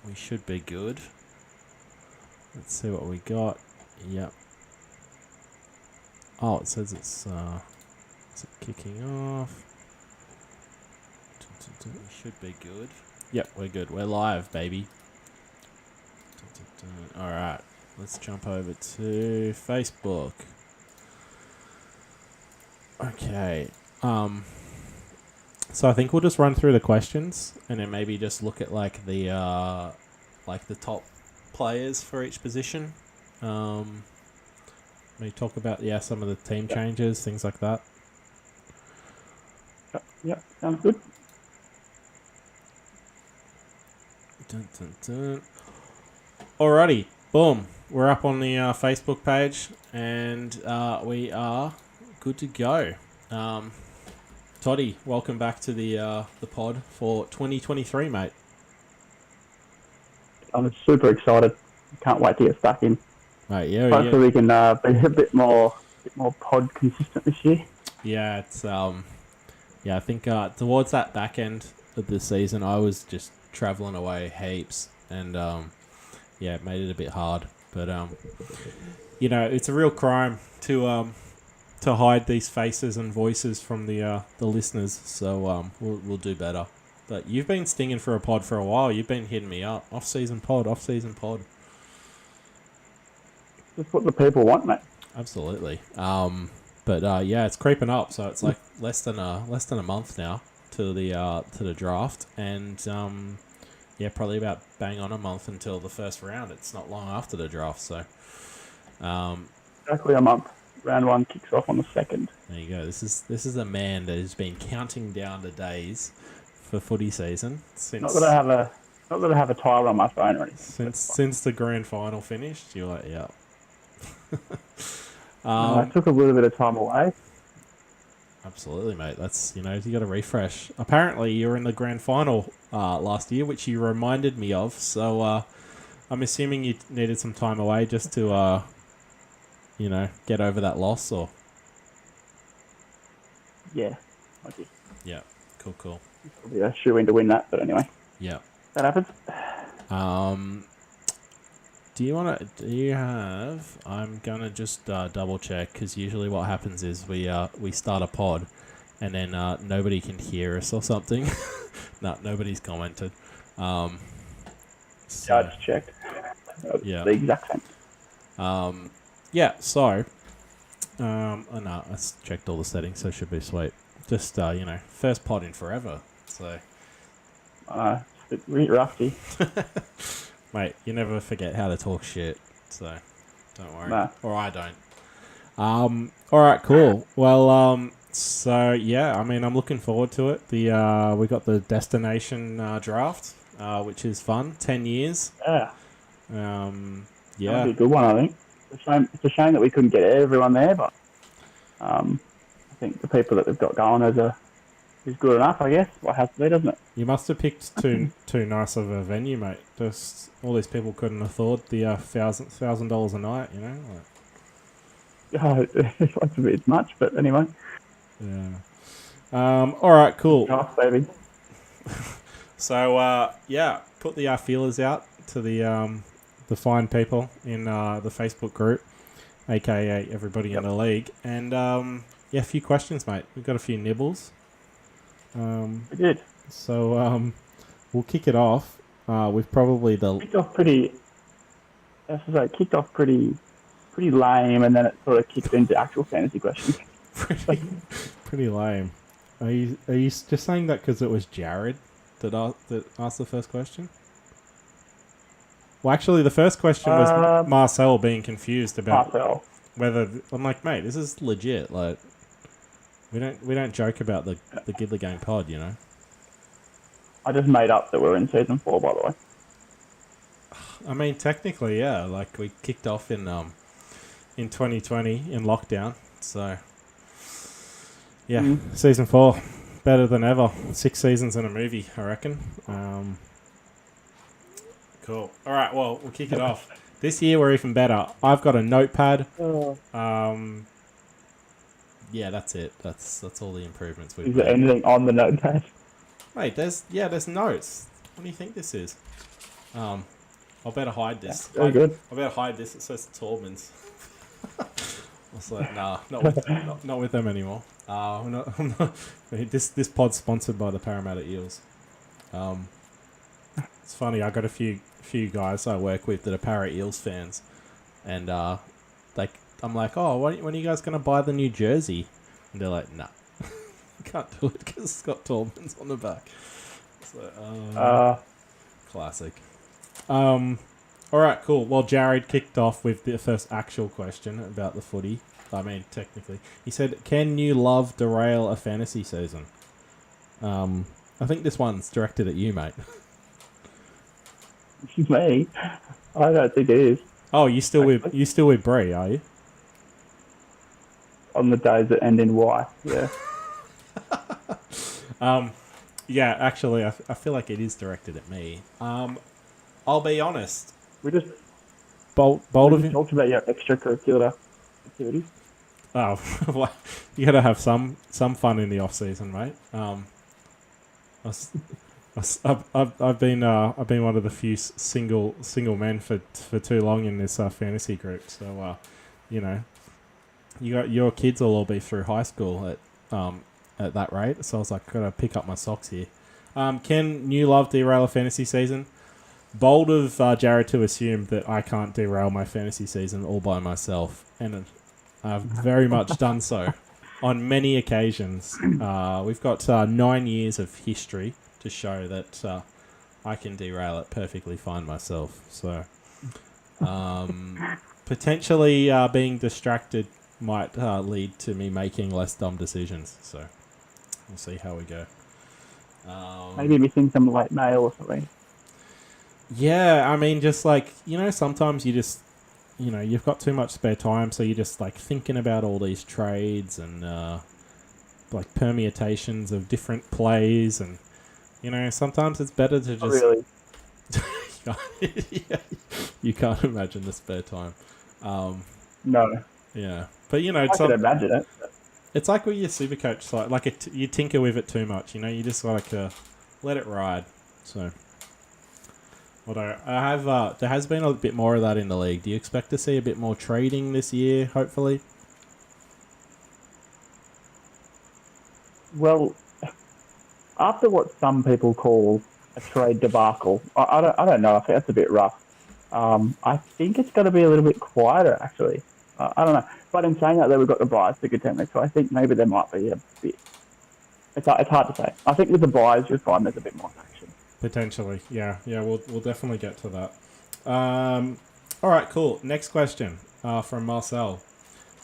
We should be good. Let's see what we got. Yep. Oh, it says it's kicking off. We should be good. Yep, we're good. We're live, baby. Alright, let's jump over to Facebook. Okay. So I think we'll just run through the questions and then maybe just look at like the top players for each position. Maybe talk about some of the team changes, things like that. Yep, sounds good. Dun, dun, dun. Alrighty, boom. We're up on the Facebook page and we are good to go. Toddy, welcome back to the pod for 2023, mate. I'm super excited. Can't wait to get stuck in. Mate, yeah, Hopefully we can be a bit more pod consistent this year. Yeah, it's I think towards that back end of the season, I was just traveling away heaps, and it made it a bit hard. But it's a real crime to hide these faces and voices from the listeners. So we'll do better. But you've been stinging for a pod for a while. You've been hitting me up. Off-season pod. Just what the people want, mate. Absolutely. But it's creeping up. So it's like less than a month now to the draft, and probably about bang on a month until the first round. It's not long after the draft, so exactly a month. Round 1 kicks off on the 2nd. There you go. This is a man that has been counting down the days for footy season since. Not that I have a tiler on my phone or anything. Since the grand final finished, you're like, yeah. I took a little bit of time away. Absolutely, mate. That's you got to refresh. Apparently, you were in the grand final last year, which you reminded me of. So I'm assuming you needed some time away just to get over that loss, or. Yeah, I did. Yeah, cool. Probably a shoe in to win that, but anyway. Yeah. That happens. Do you have? I'm gonna just double check, because usually what happens is we start a pod, and then nobody can hear us or something. No, nobody's commented. I just checked. Yeah. The exact same. So. No, I checked all the settings, so it should be sweet. Just first pod in forever. So. It's a bit rusty. Mate, you never forget how to talk shit, so don't worry. Nah. Or I don't. Alright, cool. Well, I'm looking forward to it. We got the destination draft, which is fun. 10 years. Yeah. Yeah. That'll be a good one, I think. It's a shame that we couldn't get everyone there, but I think the people that we've got going is good enough, I guess. What has to be, doesn't it? You must have picked too nice of a venue, mate. Just all these people couldn't afford the $1,000 a night, Yeah, it's like a bit much, but anyway. Yeah. All right, cool. Off, baby. So put the feelers out to the fine people in the Facebook group, aka everybody in the league, and a few questions, mate. We've got a few nibbles. We did. So we'll kick it off. With probably kicked off pretty. Kicked off pretty lame, and then it sort of kicked into actual fantasy questions. pretty lame. Are you just saying that because it was Jared that asked the first question? Well, actually, the first question was Marcel being confused about whether. I'm like, mate, this is legit. Like, we don't joke about the Gidley Gang pod, I just made up that we're in season 4, by the way. I mean, technically, yeah. Like, we kicked off in 2020 in lockdown, so season 4, better than ever. 6 seasons in a movie, I reckon. Cool. All right. Well, we'll kick it off. This year we're even better. I've got a notepad. That's it. That's all the improvements we've made. Is there anything on the notepad? Mate, there's notes. What do you think this is? I better hide this. Very good. I better hide this. It says Taubmans. I was like, nah, not with them anymore. I'm not, this pod's sponsored by the Parramatta Eels. It's funny. I got a few guys I work with that are Para Eels fans, and I'm like, oh, when are you guys gonna buy the new jersey? And they're like, nah, can't do it because it's got Taubmans on the back. So, classic. All right, cool. Well, Jared kicked off with the first actual question about the footy. I mean, technically, he said, "Can new love derail a fantasy season?" I think this one's directed at you, mate. Me? I don't think it is. Oh, you still with Brie, are you? On the days that end in Y, yeah. Yeah, actually, I feel like it is directed at me. I'll be honest. We just Bold of you. talked about your extracurricular activities. Oh, well, you got to have some fun in the off season, mate. I've been one of the few single men for too long in this fantasy group. So your kids will all be through high school at that rate. So I was like, gotta pick up my socks here. Can new love derail a fantasy season? Bold of Jared to assume that I can't derail my fantasy season all by myself, and I've very much done so on many occasions. We've got 9 years of history to show that I can derail it perfectly fine myself. So potentially being distracted might lead to me making less dumb decisions. So we'll see how we go. Maybe missing some late mail or something. Yeah, I mean, just like, sometimes you just, you've got too much spare time, so you're just like thinking about all these trades and like permutations of different plays, and sometimes it's better to just. Not really. Yeah, you can't imagine the spare time. No. Yeah, but I could imagine it. It's like with your Supercoach, you tinker with it too much. You just like let it ride. So. Although there has been a bit more of that in the league. Do you expect to see a bit more trading this year, hopefully? Well, after what some people call a trade debacle, I don't know. I think that's a bit rough. I think it's going to be a little bit quieter, actually. I don't know. But in saying that, we've got the buys to contend with, so I think maybe there might be a bit. It's hard to say. I think with the buys, you'll find there's a bit more action. Potentially, yeah. We'll definitely get to that. All right, cool. Next question from Marcel.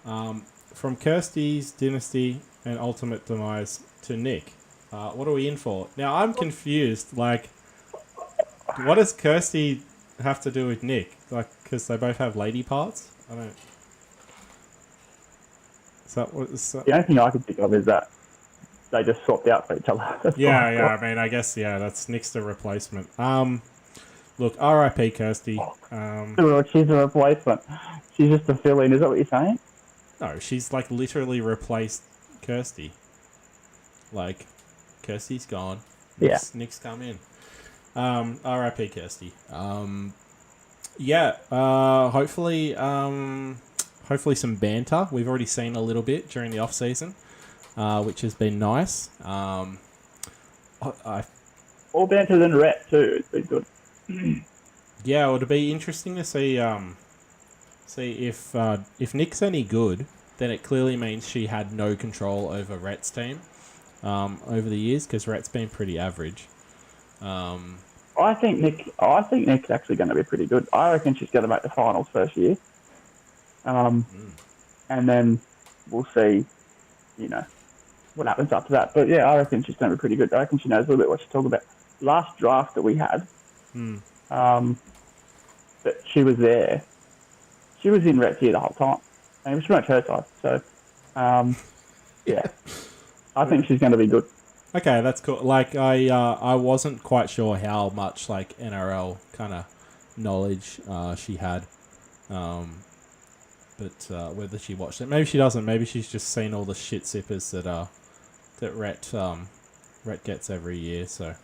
From Kirsty's Dynasty and Ultimate Demise to Nick. What are we in for? Now, I'm confused. Like, what does Kirsty have to do with Nick? Like, because they both have lady parts? I don't... The only thing I can think of is that they just swapped out for each other. Yeah. I mean, I guess that's Nick's the replacement. Look, R.I.P. Kirsty. She's a replacement. She's just a fill-in. Is that what you're saying? No, she's like literally replaced Kirsty. Like, Kirsty's gone. Nick's come in. R.I.P. Kirsty. Hopefully some banter. We've already seen a little bit during the off season. Which has been nice. All banter than Rhett too. It's been good. Yeah, it'll be interesting to see if Nick's any good, then it clearly means she had no control over Rhett's team over the years, because Rhett's been pretty average. I think Nick's actually going to be pretty good. I reckon she's going to make the finals first year. And then we'll see, what happens after that. But yeah, I reckon she's going to be pretty good. I reckon she knows a little bit what she's talking about. Last draft that we had, that she was there. She was in Rhett's ear the whole time. And it was pretty much her side. So, yeah. I think she's going to be good. Okay, that's cool. Like, I wasn't quite sure how much, like, NRL kind of knowledge she had. But whether she watched it. Maybe she doesn't. Maybe she's just seen all the shit sippers that Rhett gets every year. So,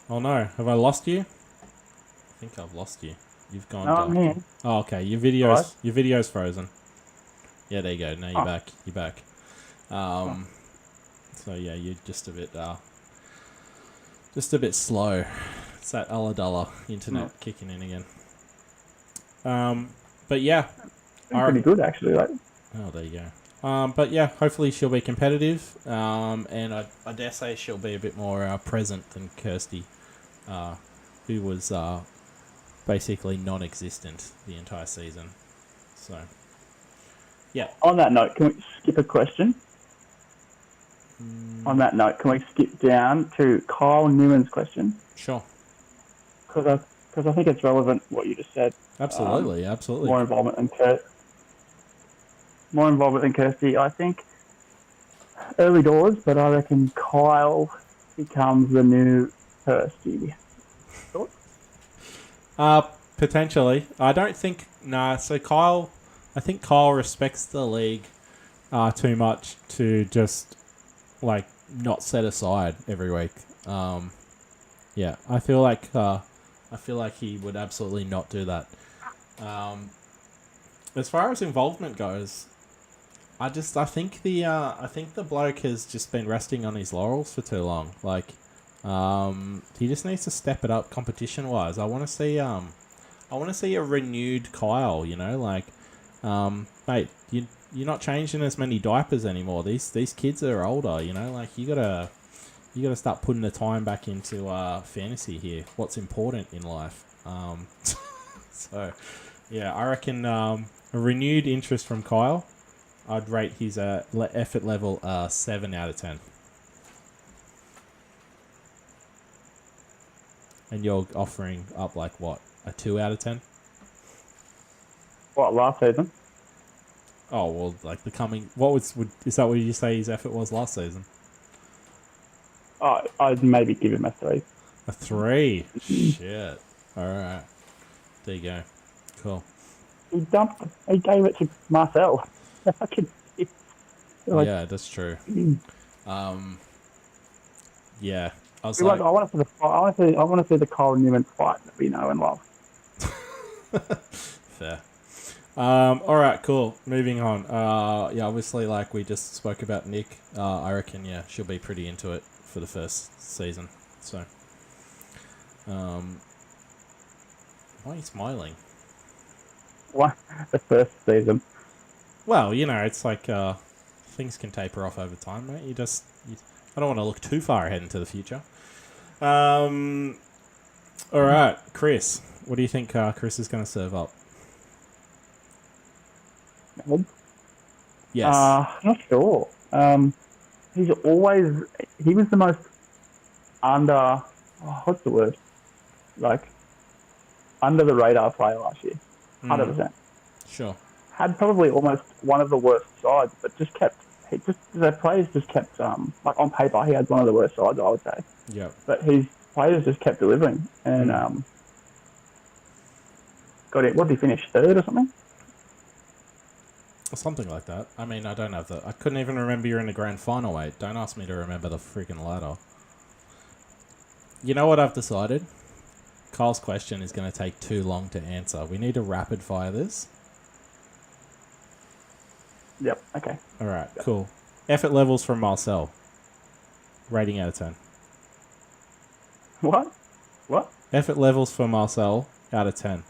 Oh no, have I lost you? I think I've lost you. You've gone No, dark. I'm here. Oh, okay. Right. Your video's frozen. Yeah, there you go. Now you're Oh. back. You're back. So yeah, you're just a bit slow. It's that dollar internet kicking in again. But yeah, Doing pretty good, actually, right? oh, there you go. But yeah, hopefully she'll be competitive. And I dare say she'll be a bit more present than Kirsty, who was basically non-existent the entire season. So, yeah. On that note, can we skip a question? On that note, can we skip down to Kyle Newman's question? Sure. Because I think it's relevant what you just said. Absolutely, absolutely. More involvement than Kirsty. I think early doors, but I reckon Kyle becomes the new Kirsty. Thoughts? Potentially. I don't think... Nah, so Kyle... I think Kyle respects the league too much to just, like, not set aside every week. Yeah, I feel like he would absolutely not do that. As far as involvement goes, I think the bloke has just been resting on his laurels for too long. Like, he just needs to step it up competition wise. I want to see a renewed Kyle. You know, like, mate, you're not changing as many diapers anymore. These kids are older. You know, like you gotta start putting the time back into fantasy here. What's important in life. So, yeah, I reckon a renewed interest from Kyle. I'd rate his effort level 7 out of 10. And you're offering up like what, a 2 out of 10? What, last season? Oh well, like is that what you say his effort was last season? Oh, I'd maybe give him a 3. A 3. Shit. All right. There you go. Cool. He gave it to Marcel. Yeah, that's true. Yeah, I was like, I want to see the Kyle Newman fight that we know and love. fair. All right, cool. Moving on. Yeah, obviously, like we just spoke about Nick. I reckon, yeah, she'll be pretty into it for the first season. So, why are you smiling? What? The first season. Well, you know, it's like things can taper off over time, mate. I don't want to look too far ahead into the future. All right, Chris. What do you think Chris is going to serve up? Yes. Not sure. He was the most what's the word? Like, under the radar player last year. 100%. Sure. Had probably almost one of the worst sides, but the players just kept, like on paper, he had one of the worst sides, I would say. Yeah. But his players just kept delivering. And, got it. What did he finish? 3rd or something? Something like that. I mean, I couldn't even remember you're in the grand final, mate. Don't ask me to remember the freaking ladder. You know what I've decided? Kyle's question is going to take too long to answer. We need to rapid fire this. Yep. Okay. All right. Yep. Cool. Effort levels from Marcel. Rating out of 10. What? Effort levels for Marcel out of 10.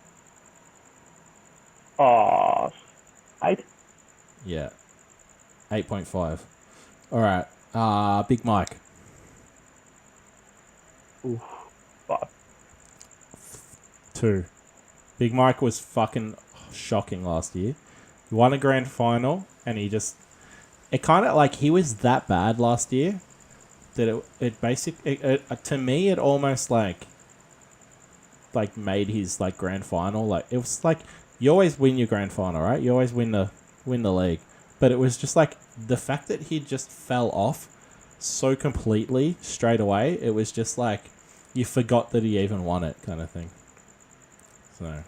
Oh, 8. Yeah. 8.5. All right. Big Mike. Oof. 5. 2. Big Mike was fucking shocking last year. He won a grand final, and he was that bad last year that to me it almost like made his like grand final. Like, it was like you always win your grand final, right? You always win the league, but it was just like the fact that he just fell off so completely straight away. It was just like you forgot that he even won it, kind of thing. So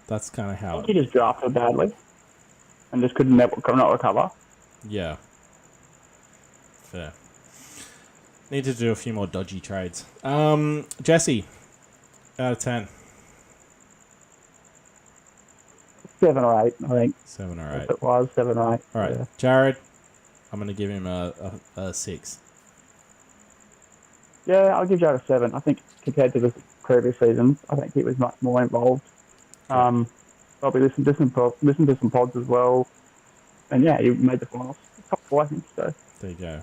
that's kind of how he just drafted badly and just could not recover. Yeah. Fair. Need to do a few more dodgy trades. Jesse, out of 10. 7 or 8, I think. 7 or 8. If it was 7 or 8. All right, Yeah. Jared, I'm going to give him a 6. Yeah, I'll give Jared a 7. I think compared to the previous seasons, I think he was much more involved. Cool. Probably listen to some pods as well. And yeah, he made the finals. Top 4, I think. So There you go.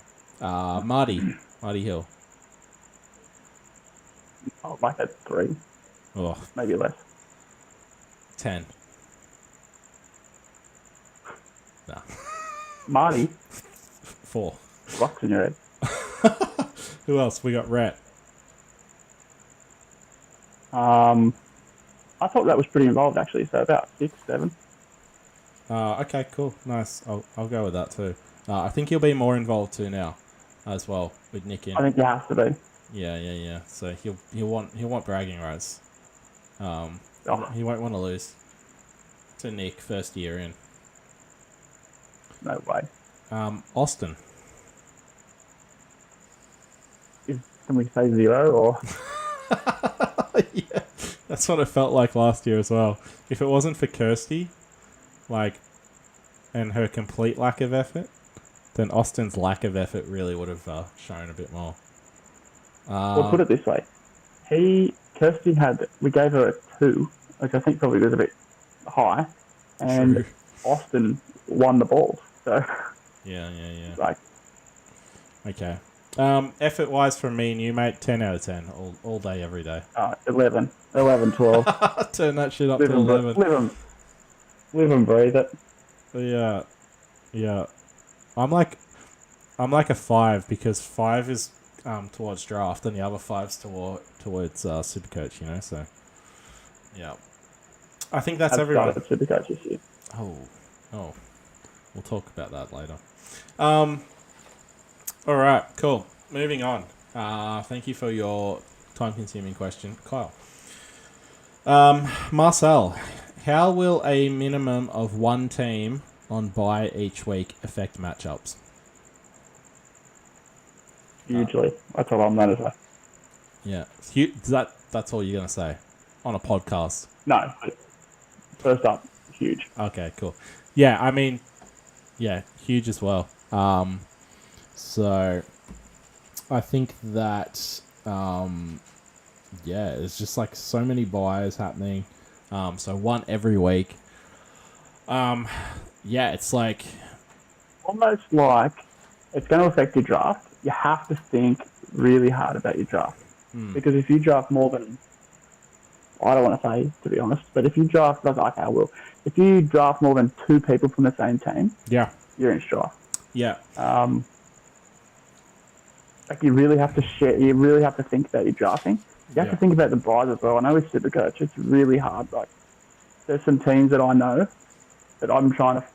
Marty Hill. I'll like that 3, Oh, maybe less. 10. Nah. Marty, 4. rocks in your head. Who else? We got Rhett. I thought that was pretty involved actually. So about 6, 7. Okay, cool. Nice. I'll go with that too. I think he'll be more involved too now as well with Nick in. I think he has to be. Yeah. So he'll want bragging rights. Oh, He won't want to lose to Nick first year in. no way. Austin. Can we say 0 or? Yeah, that's what it felt like last year as well. If it wasn't for Kirsty, and her complete lack of effort, then Austin's lack of effort really would have shown a bit more. We'll put it this way: Kirsty we gave her a 2, which I think probably was a bit high, and True. Austin won the ball. So Yeah. like, Okay. Effort-wise from me and you, mate, 10 out of 10. All day, every day. 11, 12. Turn that shit up live to 11. Live and breathe it. Yeah. I'm like a 5 because 5 is towards draft and the other 5's towards Supercoach, you know, so yeah. I think that's everyone. Supercoach this year. Oh. We'll talk about that later. All right, cool. Moving on. Thank you for your time-consuming question, Kyle. Marcel, how will a minimum of one team on bye each week affect matchups? Hugely. That's what I'm going to say. Yeah. That's all you're going to say on a podcast? No. First up, huge. Okay, cool. Yeah, I mean, yeah, huge as well. So I think that, it's just like so many buys happening. So one every week. It's like... Almost like it's going to affect your draft. You have to think really hard about your draft. Because if you draft more than... I don't want to say, to be honest, but if you draft... Okay, I will. If you draft more than 2 people from the same team, you're in strife. Yeah. Like you really have to share. You really have to think about your drafting. You have to think about the buys as well. I know with Supercoach, it's really hard. Like there's some teams that I know that I'm trying to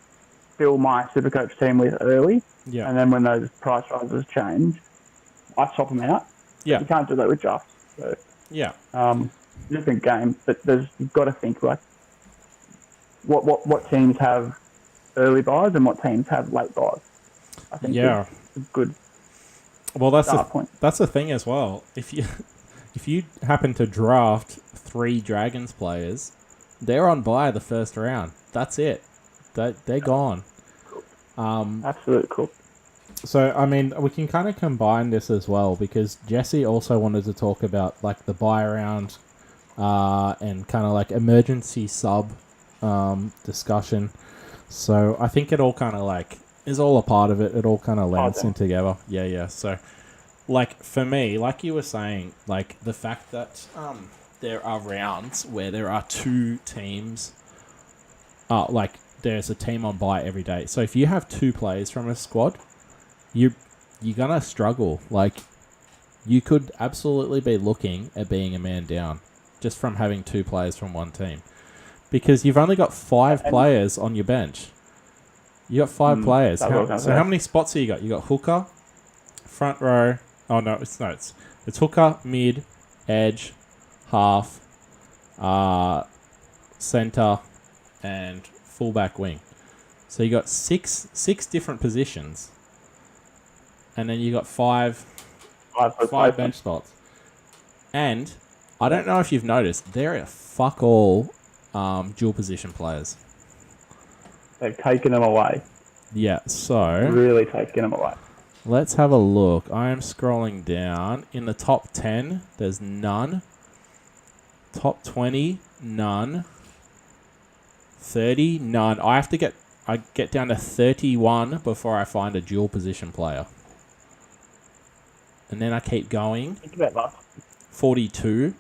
fill my Supercoach team with early, and then when those price rises change, I swap them out. Yeah, you can't do that with drafts. So, different game, but you've got to think like what teams have early buys and what teams have late buys. I think it's good. Well, that's the thing as well. If you happen to draft 3 Dragons players, they're on bye the first round. That's it. They're gone. Absolutely cool. So I mean, we can kind of combine this as well because Jesse also wanted to talk about like the bye round, and kind of like emergency sub discussion. So I think it all kind of like is all a part of it. It all kind of lands in together. Yeah. So, like for me, like you were saying, like the fact that there are rounds where there are 2 teams, like there's a team on bye every day. So if you have 2 players from a squad, you're gonna struggle. Like you could absolutely be looking at being a man down just from having 2 players from one team because you've only got 5 players on your bench. You got 5 players. So how many spots have you got? You got hooker, front row. Oh no, it's hooker, mid, edge, half, center, and fullback wing. So you got six different positions, and then you got 5 5 5 replacements. bench spots. And I don't know if you've noticed, there are fuck all dual position players. They've taken them away. Yeah, so Really taken them away. let's have a look. I am scrolling down. In the top 10, there's none. Top 20, none. 30, none. I get down to 31 before I find a dual position player. And then I keep going. Think about that. 42.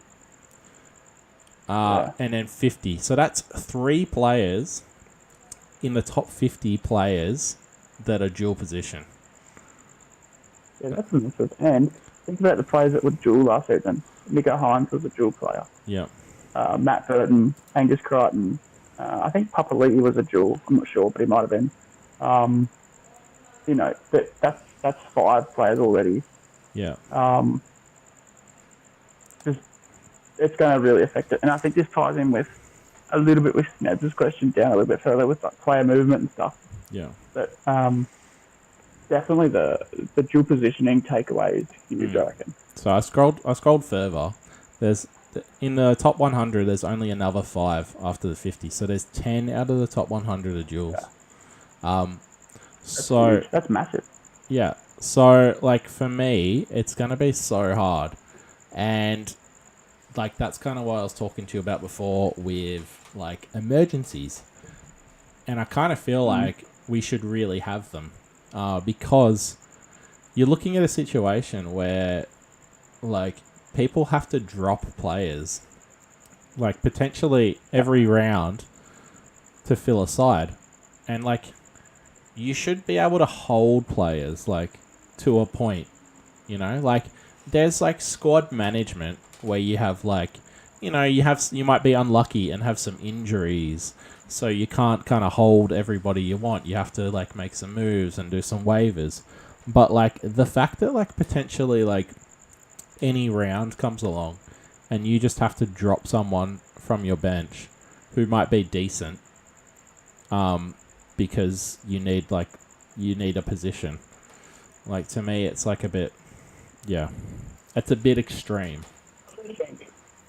And then 50. So that's 3 players in the top 50 players that are dual position. Yeah, that's massive. And think about the players that were dual last season. Nico Hines was a dual player. Yeah. Matt Burton, Angus Crichton. I think Papali'i was a dual. I'm not sure, but he might have been. That's 5 players already. Yeah. It's going to really affect it. And I think this ties in with a little bit with Sneb's question down a little bit further with like player movement and stuff. Yeah. But definitely the dual positioning takeaway is huge, I reckon. So I scrolled further. There's in the top 100. There's only another 5 after the 50. So there's 10 out of the top 100 are duels. Yeah. So that's massive. yeah. So like for me, it's gonna be so hard, and like that's kind of what I was talking to you about before with like emergencies, and I kind of feel like we should really have them, because you're looking at a situation where like people have to drop players, like potentially every round to fill a side, and like you should be able to hold players like to a point, you know, like there's like squad management where you have like, you might be unlucky and have some injuries, so you can't kind of hold everybody you want. You have to like make some moves and do some waivers. But like the fact that like potentially like any round comes along and you just have to drop someone from your bench who might be decent, because you need a position. Like to me, it's like a bit, yeah, it's a bit extreme.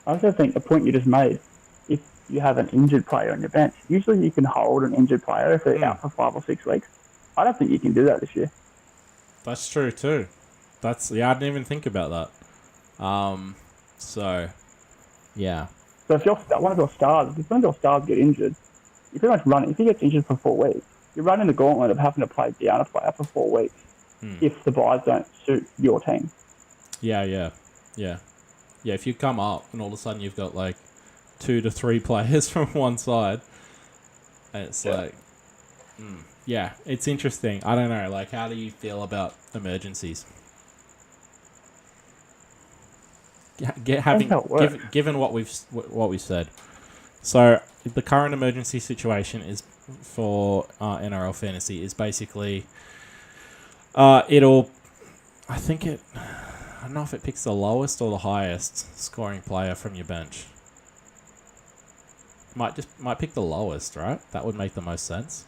I also think the point you just made, if you have an injured player on your bench, usually you can hold an injured player if they're out for 5 or 6 weeks. I don't think you can do that this year. That's true too. I didn't even think about that. So, yeah. So if one of your stars get injured, you pretty much run it. If he gets injured for 4 weeks, you're running the gauntlet of having to play down a player for 4 weeks if the buys don't suit your team. Yeah. If you come up and all of a sudden you've got like 2 to 3 players from one side, and it's like, yeah, it's interesting. I don't know. Like, how do you feel about emergencies? Given what we've said, so the current emergency situation is for NRL fantasy is basically, I don't know if it picks the lowest or the highest scoring player from your bench. Might pick the lowest, right? That would make the most sense.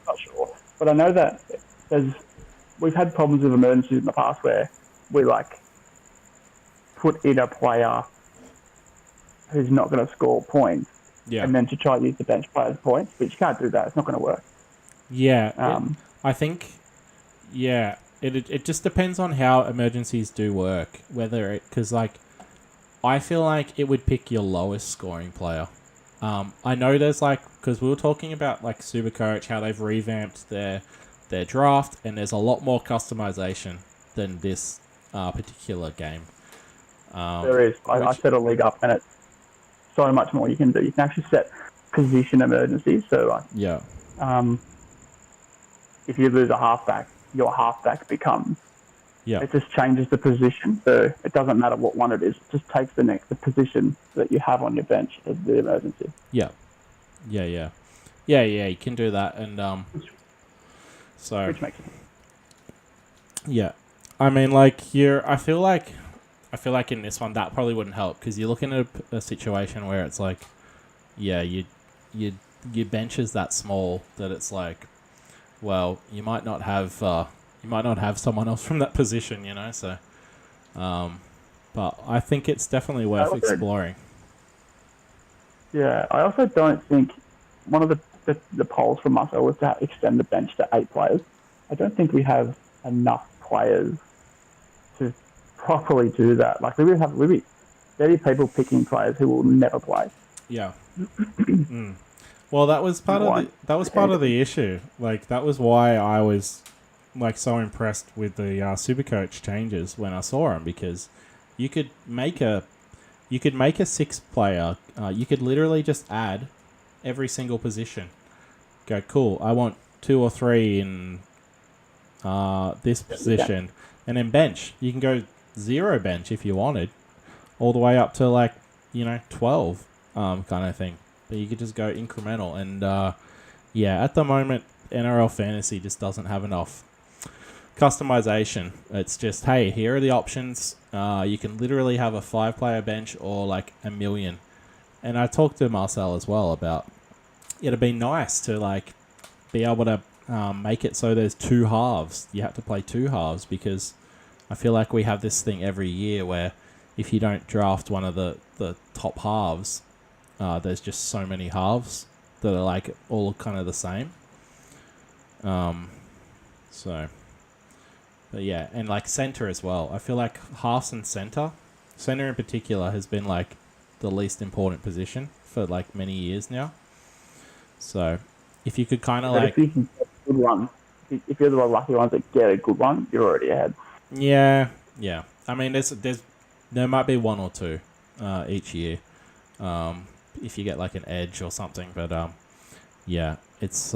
Not sure, but I know that we've had problems with emergencies in the past where we like put in a player who's not going to score points, and then to try to use the bench player's points, but you can't do that. It's not going to work. Yeah, I think, yeah, it just depends on how emergencies do work. Because like, I feel like it would pick your lowest scoring player. I know there's like, because we were talking about like Supercoach, how they've revamped their draft, and there's a lot more customization than this particular game. There is. I set a league up, and it's so much more you can do. You can actually set position emergencies. So, if you lose a halfback, your halfback becomes. Yeah. It just changes the position, so it doesn't matter what one it is. It just takes the position that you have on your bench as the emergency. Yeah. You can do that, and which makes sense. Yeah, I mean, like I feel like in this one that probably wouldn't help because you're looking at a situation where it's like, yeah, your bench is that small that it's like, well, you might not have you might not have someone else from that position, you know. So, but I think it's definitely worth exploring. Yeah, I also don't think one of the polls from us was to extend the bench to 8 players. I don't think we have enough players to properly do that. Like we'd be 30 people picking players who will never play. Yeah. Well, that was part of the issue. Like that was why I was like so impressed with the Supercoach changes when I saw them, because you could make a 6-player. You could literally just add every single position. Go, cool. I want 2 or 3 in this position, and then bench. You can go 0 bench if you wanted, all the way up to 12 kind of thing. But you could just go incremental, and at the moment NRL Fantasy just doesn't have enough customization. It's just, hey, here are the options. You can literally have a 5-player bench or like a million. And I talked to Marcel as well about it'd be nice to be able to make it so there's 2 halves. You have to play 2 halves, because I feel like we have this thing every year where if you don't draft one of the top halves, there's just so many halves that are all kind of the same. But yeah, and center as well. I feel like halves and center in particular has been the least important position for many years now. So if you could kind of if you can get a good one, if you're the lucky ones that get a good one, you're already ahead. Yeah. I mean, there might be 1 or 2 each year, if you get an edge or something. But it's.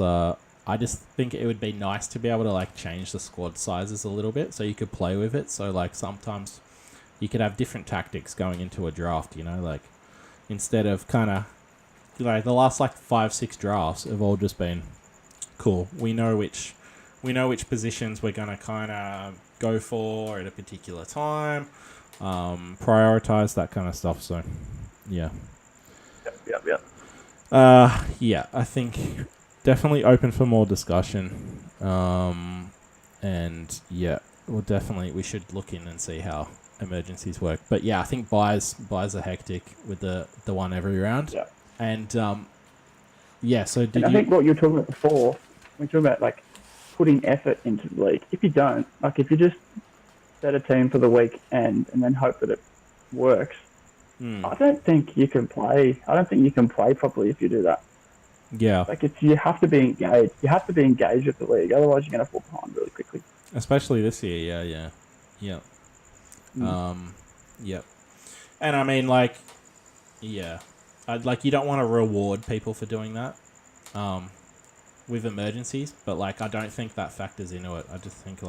I just think it would be nice to be able to change the squad sizes a little bit so you could play with it. So sometimes you could have different tactics going into a draft. You know, instead of kind of the last 5-6 drafts have all just been cool. We know which positions we're gonna kind of go for at a particular time. Prioritize that kind of stuff. So yeah. Yep. I think definitely open for more discussion. And yeah, we should look in and see how emergencies work. But yeah, I think buys are hectic with the one every round. Yeah. And so I think what you were talking about before, when you're talking about putting effort into the league, if you don't, if you just set a team for the week and then hope that it works, I don't think you can play. I don't think you can play properly if you do that. Yeah. You have to be engaged. You have to be engaged with the league. Otherwise, you're going to fall behind really quickly. Especially this year. Yeah. Yep. And I mean, you don't want to reward people for doing that, with emergencies, but I don't think that factors into it. I just think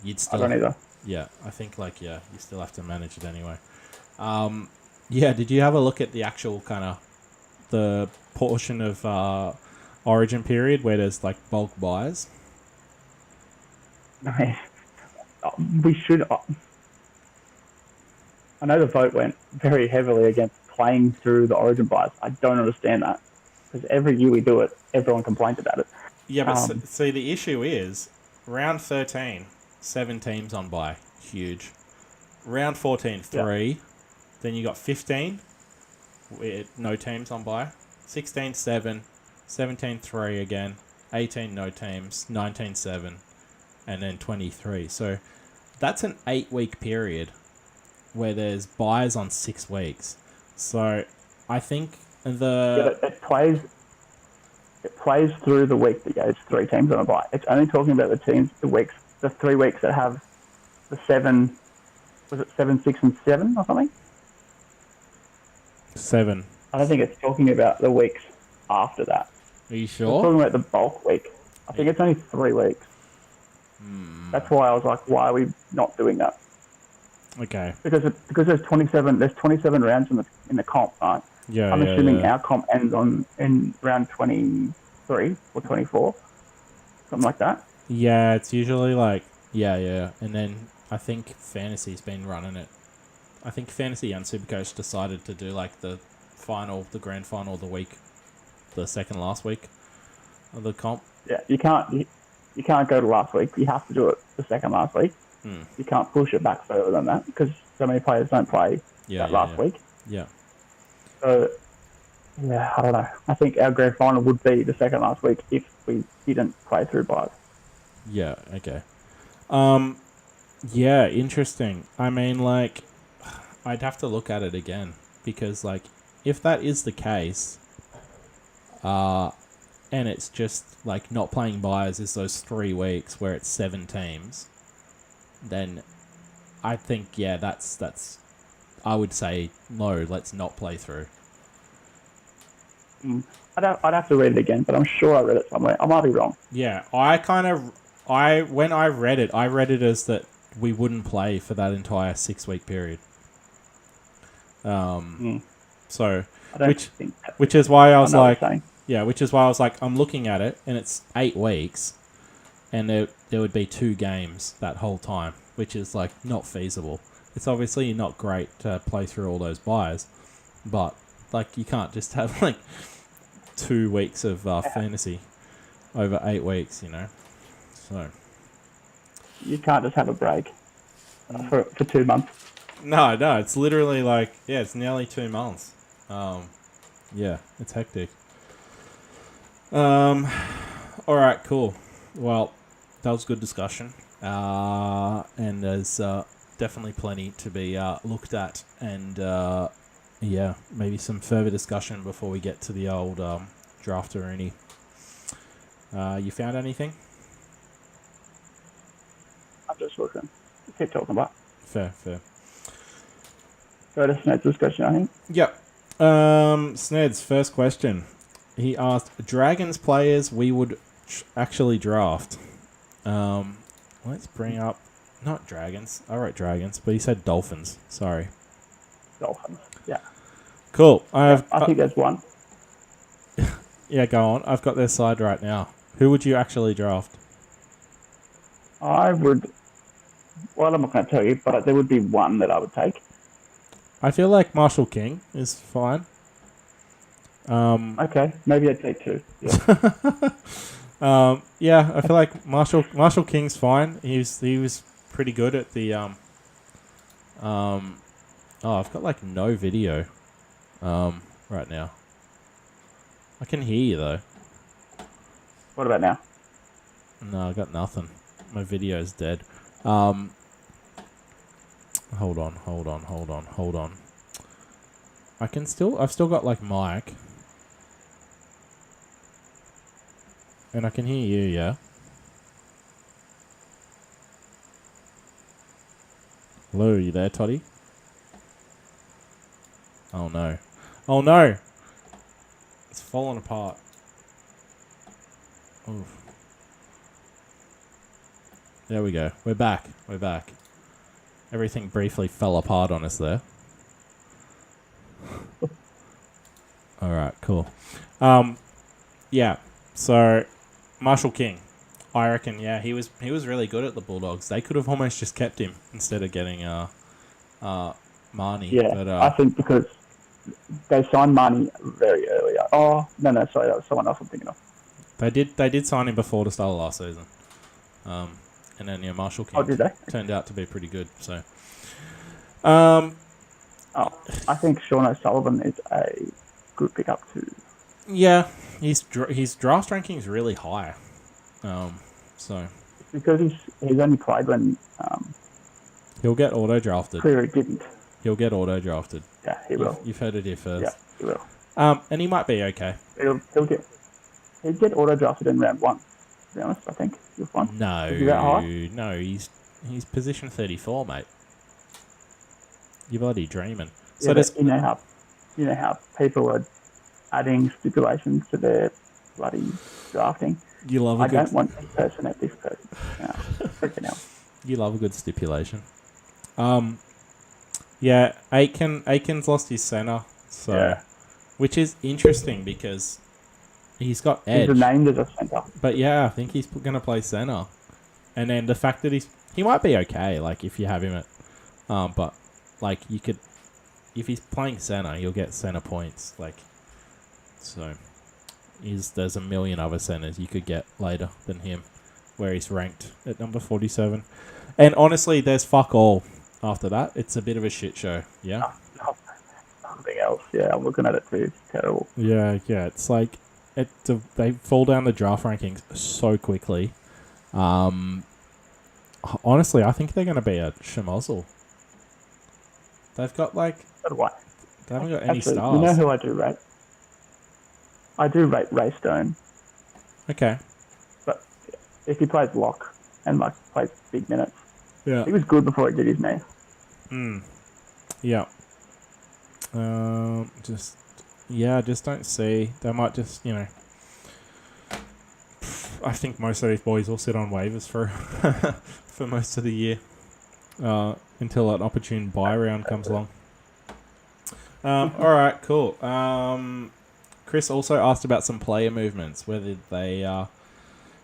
you'd still. I don't either. Yeah, I think you still have to manage it anyway. Did you have a look at the actual kind of the portion of Origin period where there's bulk buys? No, we should. I know the vote went very heavily against playing through the Origin buys. I don't understand that, because every year we do it, everyone complains about it. Yeah, but see, the issue is round 13, 7 teams on bye, huge. Round 14, 3. Yep. Then you got 15 with no teams on bye. 16, 7. 17, 3 again. 18, no teams. 19, 7. And then 23. So that's an 8-week period where there's buys on 6 weeks. So I think it plays through the week that goes 3 teams on a bye. It's only talking about the 3 weeks that have the 7. Was it 7, 6, and 7 or something? 7. I don't think it's talking about the weeks after that. Are you sure? It's talking about the bulk week. I think it's only 3 weeks. That's why I was like, why are we not doing that? Okay. Because there's 27. There's 27 rounds in the comp, right? Yeah. I'm assuming our comp ends in round 23 or 24, something like that. Yeah, it's usually and then I think Fantasy's been running it. I think Fantasy and Supercoach decided to do the grand final the second last week of the comp. Yeah, you can't. You can't go to last week. You have to do it the second last week. You can't push it back further than that because so many players don't play last week. Yeah. So, yeah, I don't know. I think our grand final would be the second last week if we didn't play through buys. Yeah, okay. Yeah, interesting. I mean, like, I'd have to look at it again because, like, if that is the case, and it's just, like, not playing buys is those 3 weeks where it's 7 teams, then I think, yeah, that's I would say, no, let's not play through. I'd have to read it again, but I'm sure I read it somewhere. I might be wrong. Yeah, when I read it as that we wouldn't play for that entire 6-week period. So, which is why I was like, which is why I was like, I'm looking at it and it's 8 weeks, and there would be 2 games that whole time, which is like not feasible. It's obviously not great to play through all those buys, but like you can't just have like 2 weeks of fantasy over 8 weeks, you know. So you can't just have a break for 2 months. No, it's literally like, it's nearly 2 months. Yeah, it's hectic. All right, cool. Well, that was good discussion. And there's definitely plenty to be looked at, and yeah, maybe some further discussion before we get to the old drafter-rooney. You found anything? I'm just looking. Keep talking about. Fair. Go to Sned's discussion, I think. Yep. Sned's first question. He asked, Dragons players we would actually draft. Let's bring up... Not Dragons. I wrote Dragons, but he said Dolphins. Sorry. Dolphins, yeah. Cool. I think there's one. Yeah, go on. I've got their side right now. Who would you actually draft? I would... Well, I'm not going to tell you, but there would be one that I would take. I feel like Marshall King is fine. Okay, maybe I'd take 2. Yeah. Yeah, I feel like Marshall King's fine. He was pretty good at the oh, I've got like no video right now. I can hear you though. What about now? No, I got nothing. My video's dead. Hold on. I've still got like mic. And I can hear you, yeah? Hello, are you there, Toddy? Oh no. It's falling apart. Oof. There we go. We're back. Everything briefly fell apart on us there. Alright, cool. Yeah, so Marshall King. I reckon, yeah, he was really good at the Bulldogs. They could have almost just kept him instead of getting Marnie. Yeah, but, I think because they signed Marnie very early. Oh, no, sorry, that was someone else I'm thinking of. They did sign him before the start of last season. And then, yeah, Marshall King did they? turned out to be pretty good. So, I think Sean O'Sullivan is a good pickup too. Yeah, his draft ranking is really high. So because he's only played when he'll get auto drafted. Cleary didn't. He'll get auto drafted. Yeah, he will. You've heard it here first. Yeah, he will. And he might be okay. He'll get auto drafted in round 1. To be honest, I think you'll find. No, is he that high? No, he's position 34, mate. You're bloody dreaming. Yeah, so you know how people are adding stipulations to their bloody drafting. You love I don't want this person at this person. No, freaking hell. You love a good stipulation. Yeah, Aiken's lost his centre, so which is interesting because he's got edge. He's named as a centre. But yeah, I think he's going to play centre. And then the fact that he might be okay, like if you have him at, but like you could, if he's playing centre, you'll get centre points. Like, so there's a million other centres you could get later than him, where he's ranked at number 47. And honestly, there's fuck all after that. It's a bit of a shit show. Yeah. Something else. Yeah, I'm looking at it too. It's terrible. Yeah. It's like they fall down the draft rankings so quickly. Honestly, I think they're going to be a schmozzle. They've got So do I. they haven't got any Actually, stars. you know who I do rate? I do rate Ray Stone, Okay. but if he plays lock and plays big minutes, Yeah. he was good before he did his knee. Yeah. Just don't see. They might just, I think most of these boys will sit on waivers for for most of the year until an opportune buy round comes along. All right, cool. Chris also asked about some player movements, whether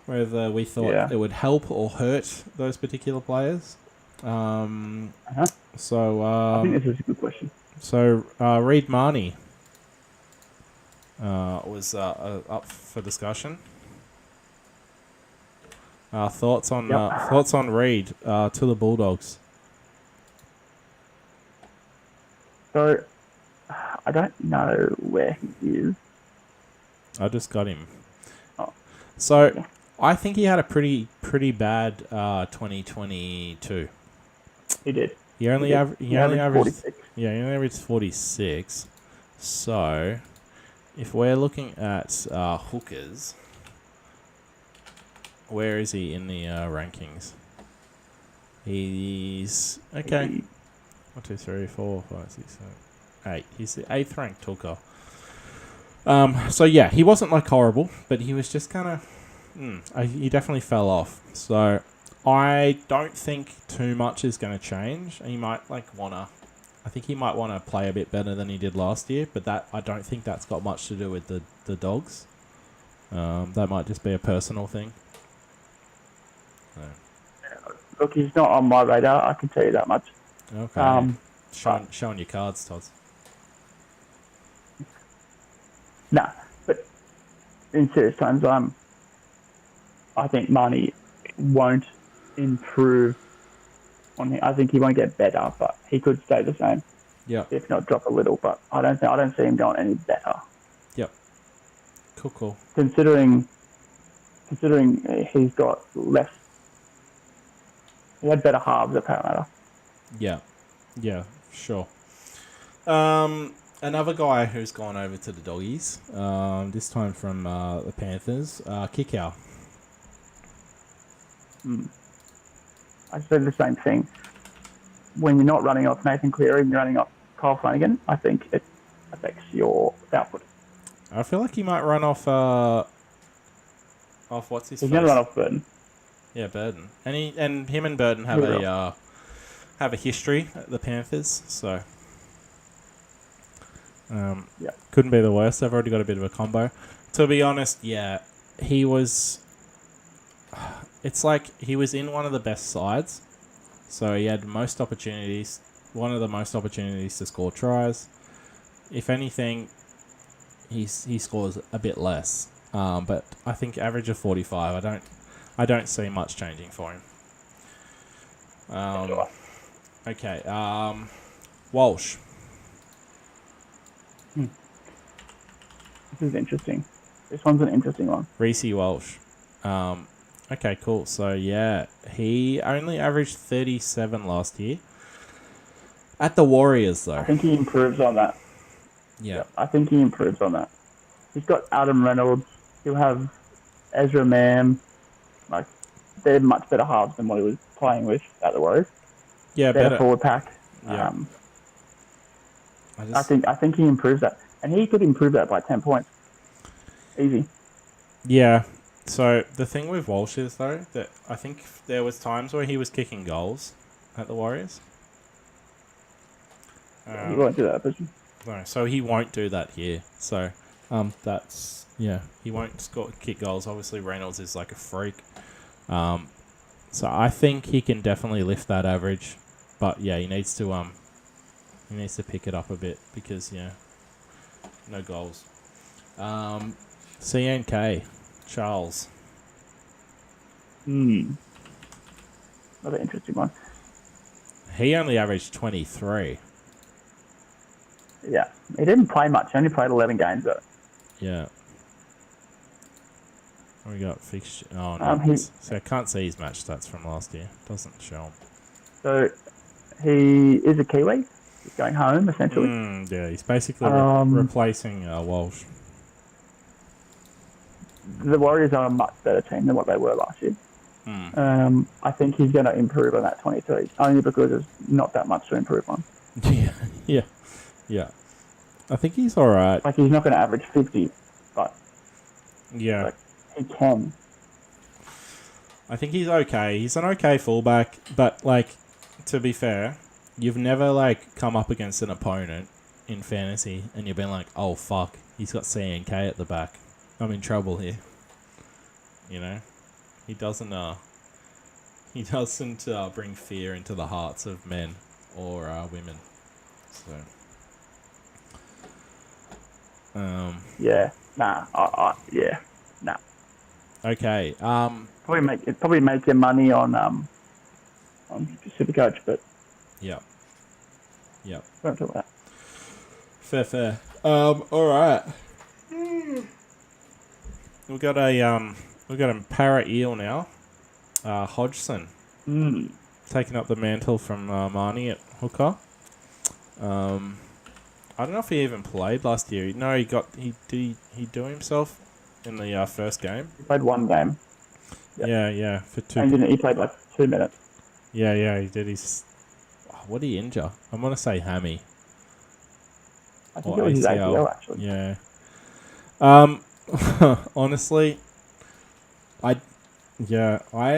we thought it would help or hurt those particular players. So I think this is a good question. So Reed Marnie was up for discussion. Thoughts on Reed to the Bulldogs? So I don't know where he is. I just got him. Oh. So Yeah. I think he had a pretty bad 2022. He did. He only averaged 46. Yeah, he only averaged 46. So if we're looking at hookers, where is he in the rankings? He's okay. 1, 2, 3, 4, 5, 6, 7, 8. He's the 8th ranked hooker. So yeah, he wasn't horrible, but he was just kind of, he definitely fell off. So I don't think too much is going to change. He might I think he might want to play a bit better than he did last year, but I don't think that's got much to do with the Dogs. That might just be a personal thing. Look, he's not on my radar. I can tell you that much. Okay. Showing your cards, Todd. Nah, but in serious terms, I think Marnie won't improve on him. I think he won't get better, but he could stay the same. Yeah. If not drop a little, but I don't see him going any better. Yep. Cool. Considering he's got less. He had better halves at Parramatta. Yeah, sure. Another guy who's gone over to the Doggies, this time from the Panthers, Kickow. I said the same thing. When you're not running off Nathan Cleary and you're running off Kyle Flanagan, I think it affects your output. I feel like he might run off what's his face? He's going to run off Burton. Yeah, Burton. And him and Burton have a history at the Panthers, so couldn't be the worst. They've already got a bit of a combo. To be honest, yeah, he was. It's like he was in one of the best sides, so he had most opportunities. One of the most opportunities to score tries. If anything, he scores a bit less. But I think average of 45. I don't see much changing for him. Okay. Walsh. This is interesting. This one's an interesting one. Reece Walsh. Okay, cool. So, yeah, he only averaged 37 last year. At the Warriors, though. I think he improves on that. Yeah. I think he improves on that. He's got Adam Reynolds. He'll have Ezra Mam. They're much better halves than what he was playing with at the Warriors. Yeah, better forward pack. Yeah. I think he improves that. And he could improve that by 10 points. Easy. Yeah. So the thing with Walsh is, though, that I think there was times where he was kicking goals at the Warriors. He won't do that, does he? No, so he won't do that here. So that's, yeah, he won't kick goals. Obviously, Reynolds is like a freak. So I think he can definitely lift that average. But, yeah, he needs to pick it up a bit because, yeah, no goals. CNK, Charles. Another interesting one. He only averaged 23. Yeah, he didn't play much. He only played 11 games though. Yeah. We got fixture. Oh no. He So I can't see his match stats from last year. Doesn't show him. so he is a Kiwi. He's going home essentially. Yeah, he's basically replacing Walsh. The Warriors are a much better team than what they were last year. I think he's going to improve on that 23, only because there's not that much to improve on. Yeah. I think he's all right. Like, he's not going to average 50, but yeah, like, he can. I think he's okay. He's an okay fullback, but like, to be fair, you've never like come up against an opponent in fantasy and you've been like, oh fuck, he's got CNK at the back. I'm in trouble here. You know, he doesn't bring fear into the hearts of men or women. So, Yeah, nah. okay. Probably make your money on Supercoach, but Yeah. don't talk about that. Fair. All right. We've got a para eel now. Hodgson taking up the mantle from Marnie at hooker. I don't know if he even played last year. No, he do himself in the first game. He played one game. Yep. Yeah, for 2. And he played like 2 minutes. Yeah, he did. What did he injure? I'm gonna say hammy. I think it was his ACL actually. Yeah. Honestly, I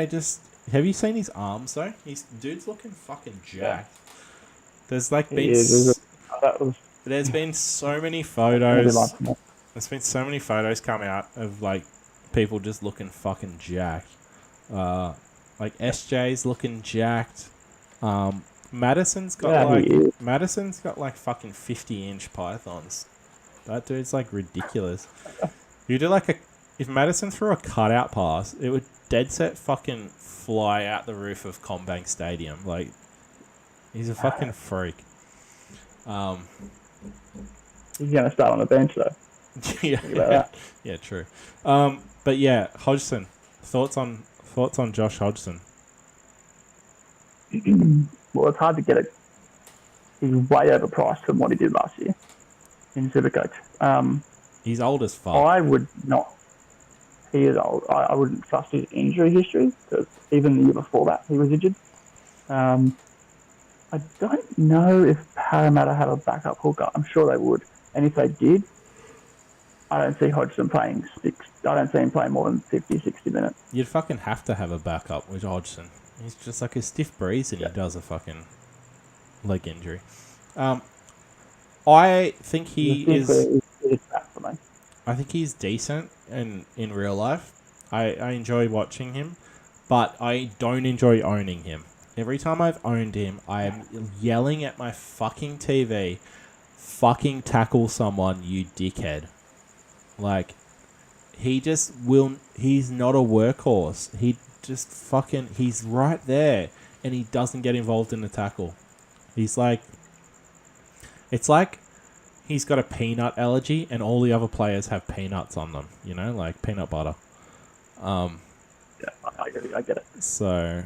just have you seen his arms though? Dude's looking fucking jacked. There's like there's been so many photos. There's been so many photos come out of like people just looking fucking jacked. Like SJ's looking jacked. Madison's got like fucking 50-inch pythons. That dude's like ridiculous. You do like if Madison threw a cutout pass, it would dead set fucking fly out the roof of Combank Stadium. Like, he's a fucking freak. He's gonna start on the bench though. Yeah, true. But yeah, Hodgson. Thoughts on Josh Hodgson? Well, it's hard to get it. He's way overpriced from what he did last year in Supercoach. He's old as fuck. I would not. He is old. I wouldn't trust his injury history because even the year before that he was injured. I don't know if Parramatta have a backup hooker. I'm sure they would, and if they did, I don't see Hodgson playing I don't see him playing more than 50, 60 minutes. You'd fucking have to have a backup with Hodgson. He's just like a stiff breeze and he does a fucking leg injury. I think I think he's decent in real life. I enjoy watching him, but I don't enjoy owning him. Every time I've owned him, I am yelling at my fucking TV, fucking tackle someone, you dickhead. Like, he's not a workhorse. He's right there and he doesn't get involved in the tackle. It's like he's got a peanut allergy and all the other players have peanuts on them, you know, like peanut butter. Yeah, I get it. So,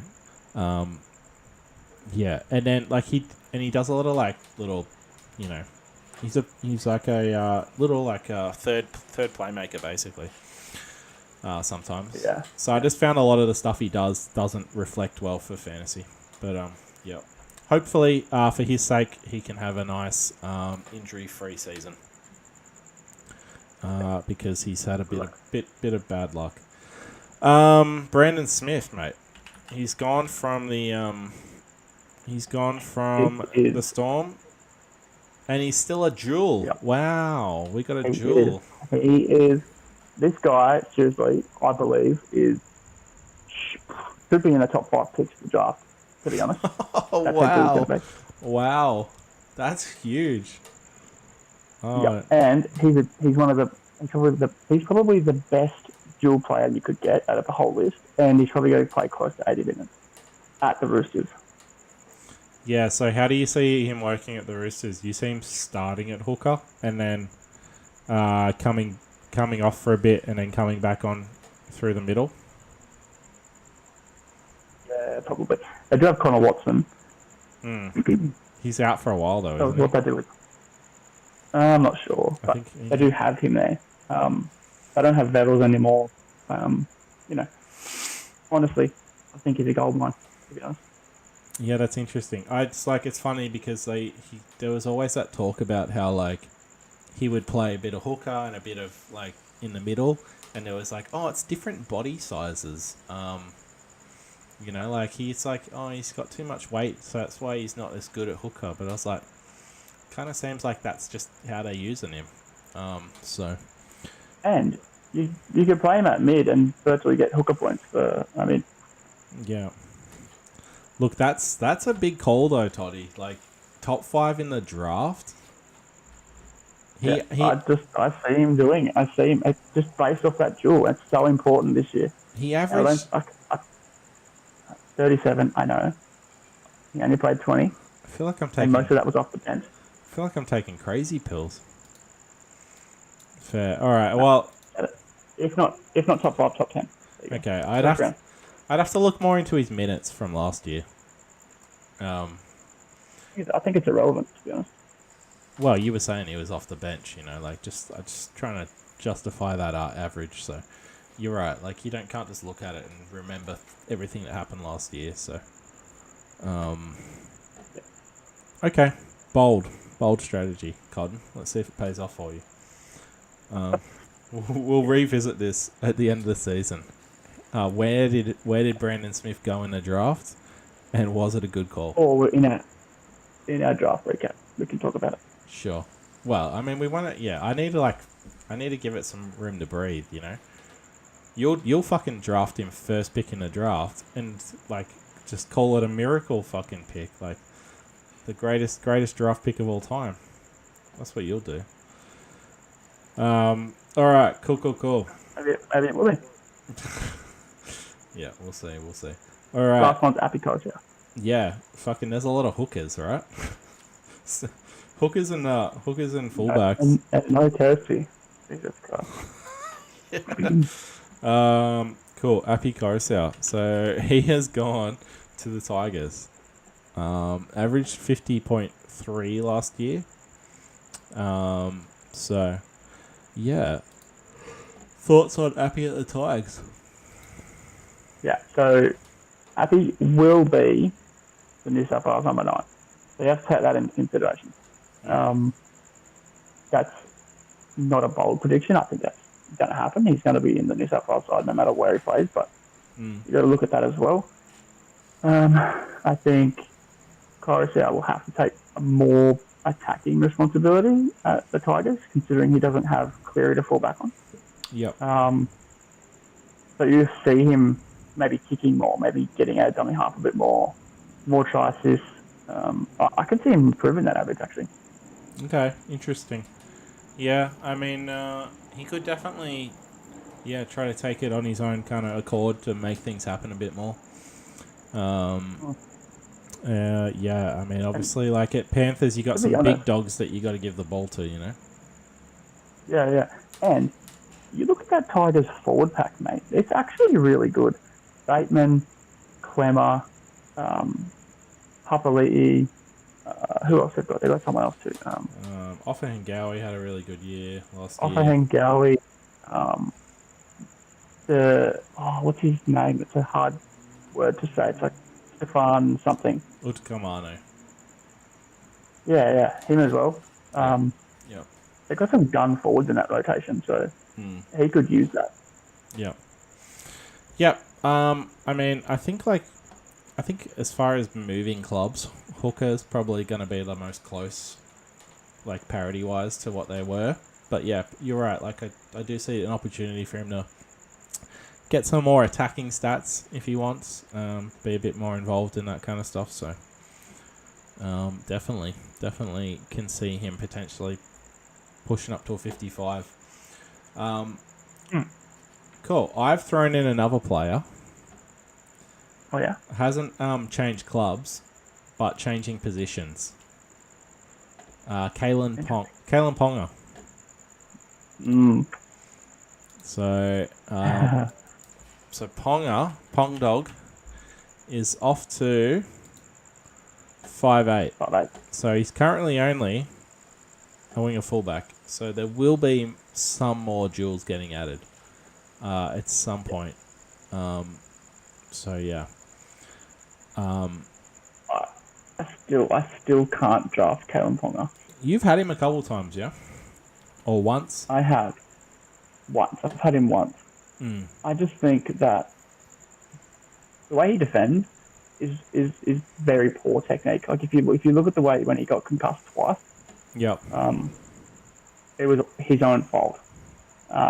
yeah, and then like he does a lot of like little, you know, he's like a little like a third playmaker basically. Sometimes. Yeah. So I just found a lot of the stuff he does doesn't reflect well for fantasy, but yeah. Hopefully, for his sake, he can have a nice injury-free season. Because he's had a bit of bad luck. Brandon Smith, mate. He's gone from the Storm, and he's still a jewel. Yep. Wow, we got a jewel. He is. This guy, seriously, I believe, should be in the top 5 picks of the draft. To be honest. Oh, wow, that's huge. Oh. Yeah, and he's probably the best dual player you could get out of the whole list, and he's probably going to play close to 80 minutes at the Roosters. Yeah, so how do you see him working at the Roosters? You see him starting at hooker and then coming off for a bit and then coming back on through the middle? Yeah, probably. They do have Connor Watson. He's out for a while, though, That was isn't what he? they do with. I'm not sure, I but think they do have him there. They don't have Vettles anymore. You know, honestly, I think he's a gold mine, to be honest. Yeah, that's interesting. It's funny because there was always that talk about how like he would play a bit of hooker and a bit of like in the middle, and there was like, oh, it's different body sizes. You know, like he's like, oh, he's got too much weight, so that's why he's not as good at hooker. But I was like, kind of seems like that's just how they're using him. So. And you could play him at mid and virtually get hooker points for. I mean, Yeah. Look, that's a big call though, Toddy. Like top 5 in the draft. I see him doing it. I see him just based off that duel. It's so important this year. He averaged 37. I know. He only played 20. I feel like I'm and taking most of that was off the bench. I feel like I'm taking crazy pills. Fair. All right. Well, if not top 5, top 10. Okay. I'd have to look more into his minutes from last year. I think it's irrelevant, to be honest. Well, you were saying he was off the bench, you know, like I'm just trying to justify that average. So you're right. Like can't just look at it and remember everything that happened last year. So, okay, bold strategy, Cotton. Let's see if it pays off for you. We'll revisit this at the end of the season. Where did Brandon Smith go in the draft, and was it a good call? Or in our draft recap, we can talk about it. Sure. Well, I mean, we want to. Yeah, I need to give it some room to breathe. You know, you'll fucking draft him first pick in the draft, and like just call it a miracle fucking pick, like the greatest draft pick of all time. That's what you'll do. All right. Cool. Maybe it will be. Yeah, we'll see. All right. Last one's Appy Culture. Yeah, fucking. There's a lot of hookers, right? Hookers and fullbacks. And no Kirsty. Jesus Christ. Cool. Appy Coruscant. So he has gone to the Tigers. Averaged 50.3 last year. So yeah. Thoughts on Appy at the Tigers? Yeah. So Appy will be the New South Wales number 9. So you have to take that into consideration. That's not a bold prediction. I think that's going to happen. He's going to be in the New South Wales side no matter where he plays, but you got to look at that as well. I think Coruscant will have to take a more attacking responsibility at the Tigers, considering he doesn't have Cleary to fall back on. Yep. So you see him maybe kicking more, maybe getting out of dummy half a bit more try assists. I can see him improving that average, actually. Okay, interesting. Yeah, I mean, he could definitely, try to take it on his own kind of accord to make things happen a bit more. I mean, obviously, like at Panthers, you got some big dogs that you got to give the ball to, you know? Yeah. And you look at that Tigers forward pack, mate. It's actually really good. Bateman, Clemmer, Papali'i, who else they've got? They've got someone else too. Offa Hengawi had a really good year last year. Offa Hengawi. What's his name? It's a hard word to say. It's like Stefan something. Utkamano. Yeah, him as well. Yeah. They've got some gun forwards in that rotation, so he could use that. Yep. I mean, I think as far as moving clubs, Hooker's probably going to be the most close, like parity-wise, to what they were. But yeah, you're right. Like I do see an opportunity for him to get some more attacking stats if he wants, be a bit more involved in that kind of stuff. So definitely can see him potentially pushing up to a 55. Cool. I've thrown in another player. Oh yeah. Hasn't changed clubs, but changing positions. Kalen Ponga. Mm. So, so Pong Dog, is off to 5'8". 5'8". So he's currently only a winger fullback. So there will be some more duels getting added at some point. So yeah. I still can't draft Kalen Ponga. You've had him a couple times, yeah? Or once? I have once. I've had him once. Mm. I just think that the way he defends is very poor technique. Like if you look at the way when he got concussed twice, Yep. it was his own fault.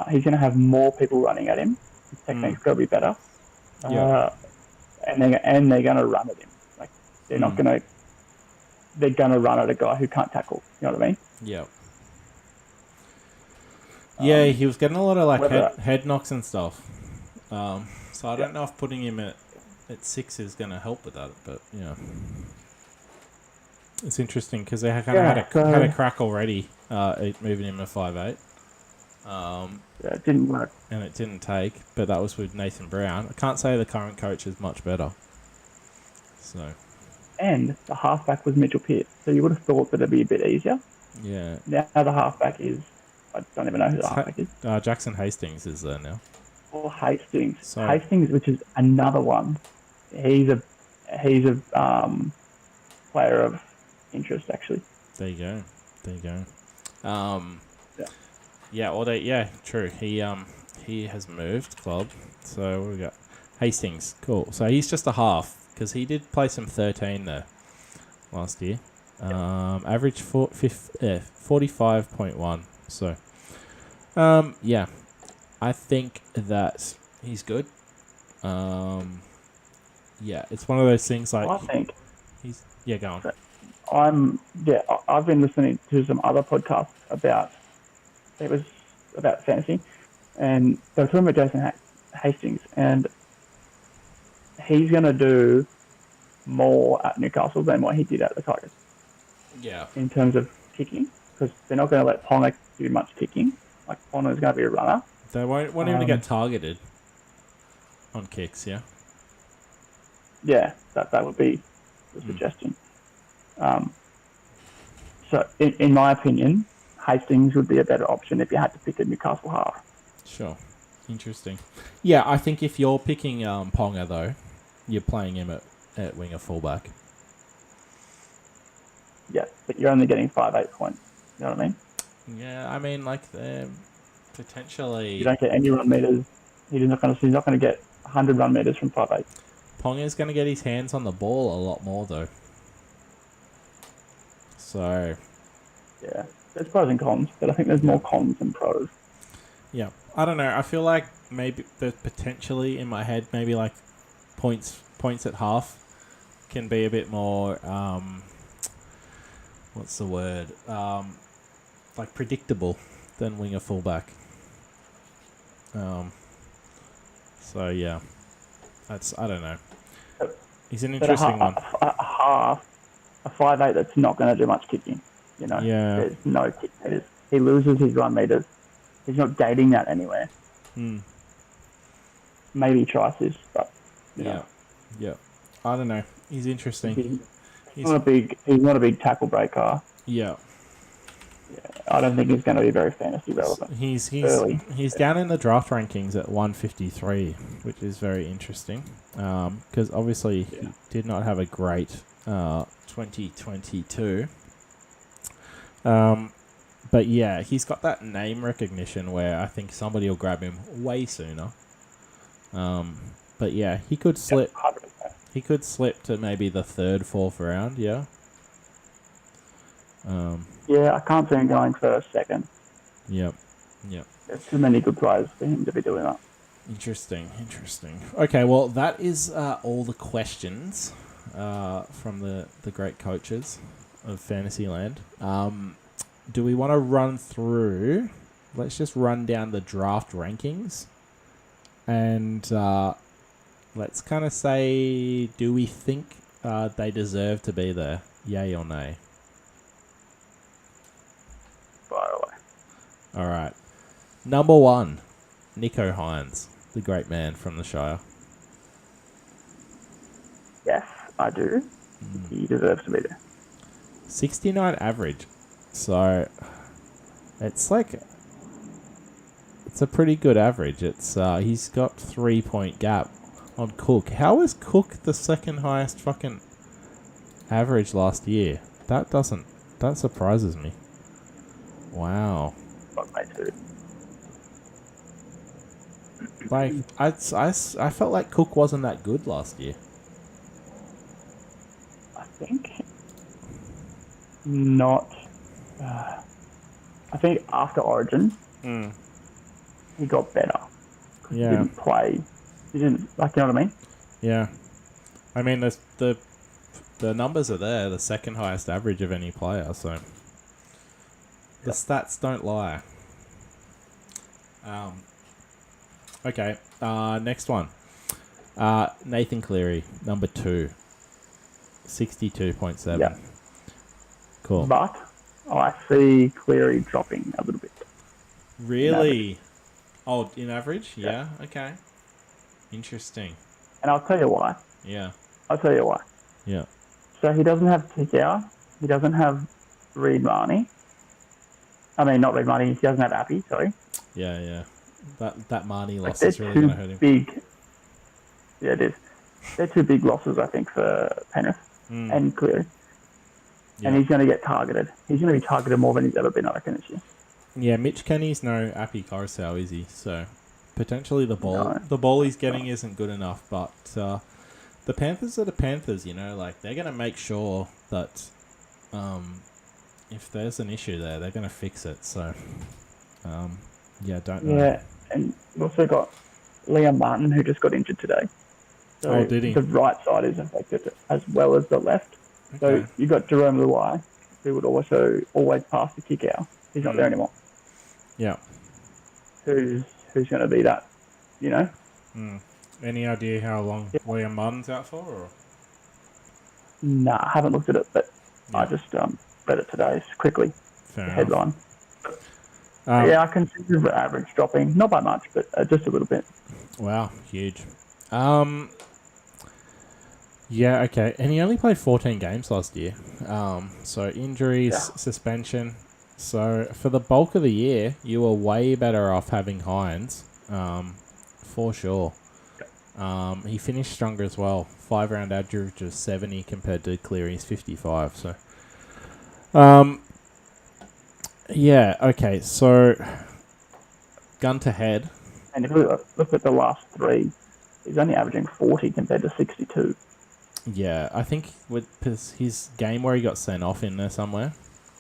He's going to have more people running at him. His technique's got to be better. Yep. And they're going to run at him. Like they're not going to. They're going to run at a guy who can't tackle. You know what I mean? Yep. Yeah, he was getting a lot of like head knocks and stuff. So I don't know if putting him at 6 is going to help with that, but yeah, it's interesting because they kind of had a crack already moving him to 5'8". It didn't work, and it didn't take. But that was with Nathan Brown. I can't say the current coach is much better. So. And the halfback was Mitchell Pearce, so you would have thought that it'd be a bit easier. Yeah. Now the halfback is. I don't even know who the halfback is. Jackson Hastings is there now. Or Hastings. So, Hastings, which is another one. He's a player of interest, actually. There you go. True. He has moved club. So what we got? Hastings. Cool. So he's just a half because he did play some 13 there last year. Average 45.1. So, yeah, I think that he's good. Yeah, it's one of those things like I think he's go on. I've been listening to some other podcasts about fantasy, and they were talking about Jason Hastings, and he's going to do more at Newcastle than what he did at the Tigers. Yeah. In terms of kicking, because they're not going to let Ponga do much kicking. Like Ponga's going to be a runner. They won't want him to get targeted on kicks. Yeah. Yeah, that would be the suggestion. So, in my opinion, Hastings would be a better option if you had to pick a Newcastle half. Sure. Interesting. Yeah, I think if you're picking Ponga, though, you're playing him at winger fullback. Yeah, but you're only getting 5-8 points. You know what I mean? Yeah, I mean, like, potentially... You don't get any run meters. He's not going to get 100 run meters from 5'8". Ponga's going to get his hands on the ball a lot more, though. So... Yeah, there's pros and cons, but I think there's more cons than pros. Yeah, I don't know. I feel like maybe potentially in my head, maybe like points at half can be a bit more... what's the word? Like predictable than winger fullback. So yeah, I don't know. He's an interesting one. A 5'8" that's not going to do much kicking. You know, there's no kick meters. He loses his run meters. He's not gating that anywhere. Maybe tries, but yeah. I don't know. He's interesting. He's not a big tackle breaker. Yeah. I don't think he's going to be very fantasy relevant. He's down in the draft rankings at 153, which is very interesting. Because obviously he did not have a great 2022. But yeah, he's got that name recognition where I think somebody will grab him way sooner. But yeah, he could slip. He could slip to maybe the 3rd, 4th round. Yeah. Yeah, I can't see him going first, second. Yep. There's too many good players for him to be doing that. Interesting. Okay, well, that is all the questions from the great coaches of Fantasyland. Do we want to run through... Let's just run down the draft rankings And let's kind of say, do we think they deserve to be there? Yay or nay? Fire away. All right. Number 1, Nico Hines, the great man from the Shire. Yes, I do. He deserves to be there. 69 average. So it's like, it's a pretty good average. It's he's got 3-point gap on Cook. How is Cook the second highest fucking average last year? That surprises me. Wow. But me too. Like, I felt like Cook wasn't that good last year. I think not. I think after Origin, he got better. He Yeah. didn't play. He didn't, like, you know what I mean? Yeah. I mean, the numbers are there, the second highest average of any player, so the stats don't lie. Okay, next one. Nathan Cleary, number 2. 62.7. Yeah. Cool. But I see Cleary dropping a little bit. Really? Oh, in average? Yeah. Okay. Interesting. And I'll tell you why. Yeah. So he doesn't have Tikau. He doesn't have Reed Marnie. I mean, not Reed Marnie. He doesn't have Appy, sorry. Yeah. That Marnie loss They're is really going to hurt him. Yeah, it is. They're 2 big losses, I think, for Penrith and Cleary. Yeah. And he's going to get targeted. He's going to be targeted more than he's ever been, I reckon, this year. Yeah, Mitch Kenny's no Appy Coruscant, is he? So potentially the No. ball he's getting isn't good enough. But the Panthers are the Panthers, like they're gonna make sure that if there's an issue there, they're gonna fix it. So don't know. Yeah, and we've also got Liam Martin, who just got injured today. So did he? The right side is affected as well as the left. Okay. So you've got Jerome Luai, who would also always pass the kick out. He's not there anymore. Yeah. Who's going to be that, Any idea how long Liam Martin's out for? Or? Nah, I haven't looked at it, but I just read it today quickly. Fair enough. Headline. Yeah, I can see the average dropping, not by much, but just a little bit. Wow, huge. Yeah, okay. And he only played 14 games last year. So injuries, suspension. So for the bulk of the year, you were way better off having Hines, for sure. He finished stronger as well. 5-round average of 70 compared to Cleary's 55. So, yeah, okay. So, gun to head. And if we look at the last 3, he's only averaging 40 compared to 62. Yeah, I think with his game where he got sent off in there somewhere,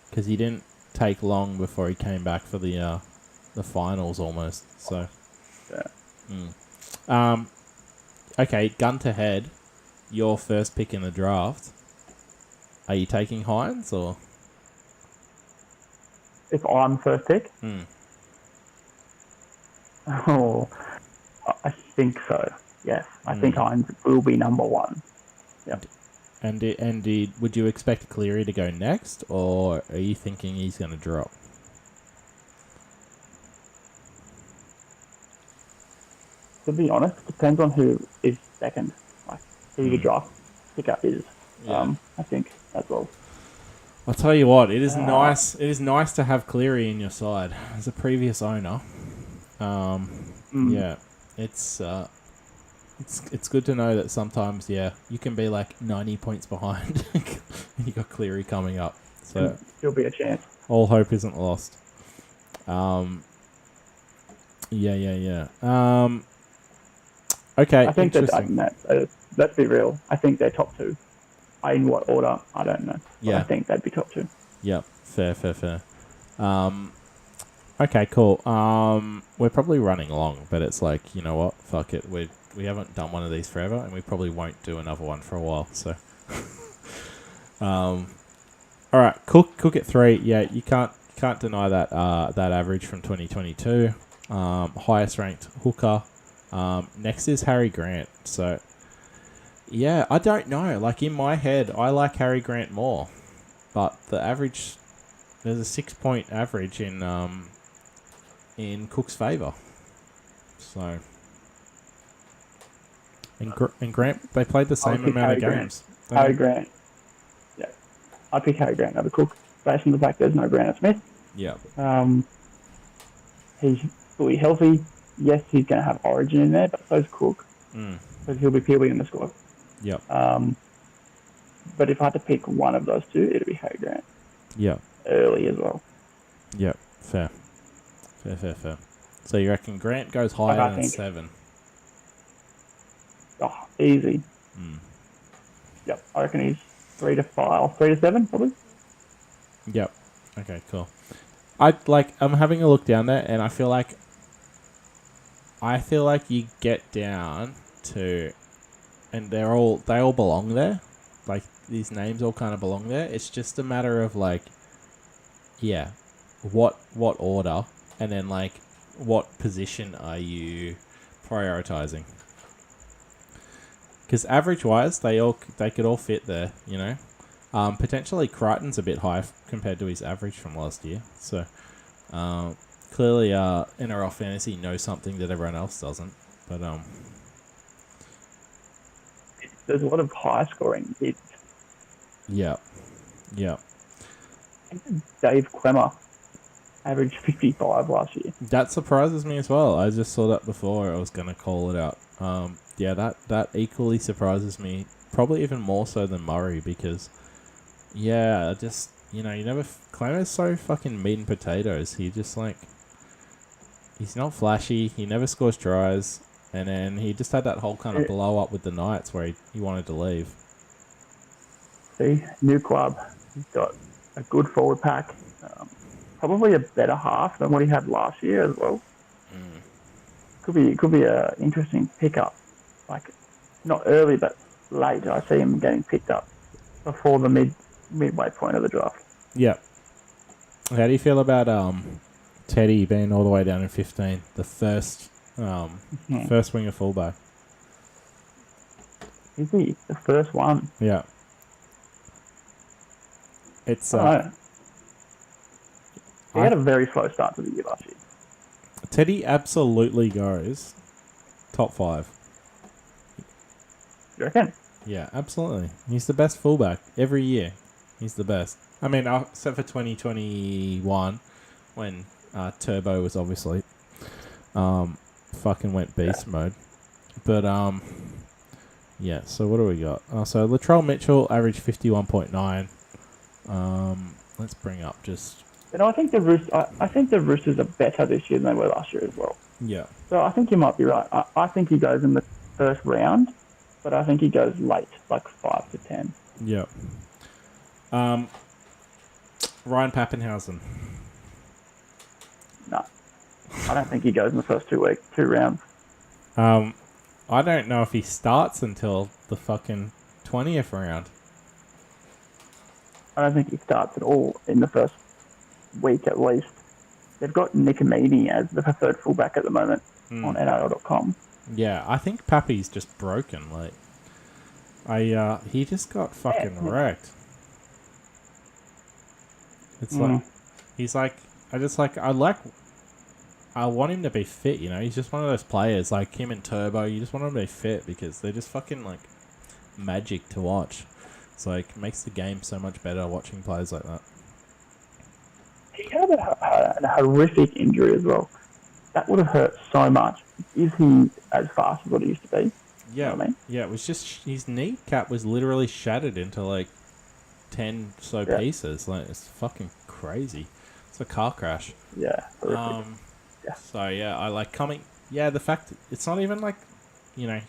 because he didn't take long before he came back for the finals almost. So, okay, gun to head, your first pick in the draft. Are you taking Hines or? If I'm first pick? Oh, I think so. Yes, I think Hines will be number 1. Yep. And would you expect Cleary to go next, or are you thinking he's going to drop? To be honest, it depends on who is second. Like, who the draft pickup is. I think as well. I'll tell you what, it is nice. It is nice to have Cleary in your side as a previous owner. Yeah, it's good to know that sometimes, you can be like 90 points behind. And you got Cleary coming up, so there'll be a chance. All hope isn't lost. Yeah. Okay, I think interesting. let's be real. I think they're top 2. In what order, I don't know. But Yeah. I think they'd be top 2. Yep, fair. Okay, cool. We're probably running long, but it's like, you know what? Fuck it. We haven't done one of these forever, and we probably won't do another one for a while. So, all right, Cook at 3. Yeah, you can't deny that that average from 2022. Highest ranked hooker Next is Harry Grant. So, yeah, I don't know. Like, in my head, I like Harry Grant more. But the average... There's a 6-point average in Cook's favour. So... And Grant, they played the same amount of games. Harry Grant. Yeah. I'd pick Harry Grant over Cook, based on the fact there's no Brandon Smith. Yeah. He's fully healthy. Yes, he's going to have Origin in there, but so's Cook. Because he'll be in the squad. Yep. But if I had to pick one of those two, it'd be Harry Grant. Yeah. Early as well. Yep. Fair. So you reckon Grant goes higher than 7? Oh, easy. Yep. I reckon he's 3 to 5, 3 to 7 probably. Yep. Okay, cool. I'm having a look down there and I feel like you get down to, and they all belong there. Like, these names all kind of belong there. It's just a matter of like, yeah, what order, and then like what position are you prioritizing? Because average-wise, they could all fit there, you know. Potentially Crichton's a bit high compared to his average from last year. So, clearly NRL Fantasy knows something that everyone else doesn't. But, there's a lot of high-scoring hits. Yeah. Dave Clemmer averaged 55 last year. That surprises me as well. I just saw that before I was going to call it out. Yeah, that equally surprises me. Probably even more so than Murray because, yeah, just, you know, Clemmer's so fucking meat and potatoes. He just, like, he's not flashy. He never scores tries. And then he just had that whole kind of blow up with the Knights where he wanted to leave. See, new club. He's got a good forward pack. Probably a better half than what he had last year as well. Could be a interesting pickup. Like, not early, but late. I see him getting picked up before the midway point of the draft. Yeah. How do you feel about Teddy being all the way down in 15, the first winger fullback? Is he the first one? Yeah. It's he had a very slow start to the year last year. Teddy absolutely goes top 5. You reckon? Yeah, absolutely. He's the best fullback every year. He's the best. I mean, except for 2021 when Turbo was obviously fucking went beast mode. But yeah. So what do we got? So Latrell Mitchell averaged 51.9. Let's bring up just. You know, I think the Roosters are better this year than they were last year as well. Yeah. So I think you might be right. I think he goes in the first round, but I think he goes late, like 5 to 10. Yeah. Ryan Pappenhausen. No. I don't think he goes in the first 2 rounds. I don't know if he starts until the fucking 20th round. I don't think he starts at all in the first week at least. They've got Nick Amini as the preferred fullback at the moment on NRL.com. Yeah, I think Pappy's just broken. Like, he just got fucking wrecked. It's like, he's like, I want him to be fit, you know? He's just one of those players, like him and Turbo, you just want him to be fit because they're just fucking, like, magic to watch. It's like, makes the game so much better watching players like that. He had a horrific injury as well. That would have hurt so much. Is he as fast as what he used to be? Yeah, you know what I mean? Yeah, it was just, his kneecap was literally shattered into, like, 10 pieces. Like, it's fucking crazy. It's a car crash. Yeah. So, yeah, I like coming... Yeah, the fact... It's not even, like, you know,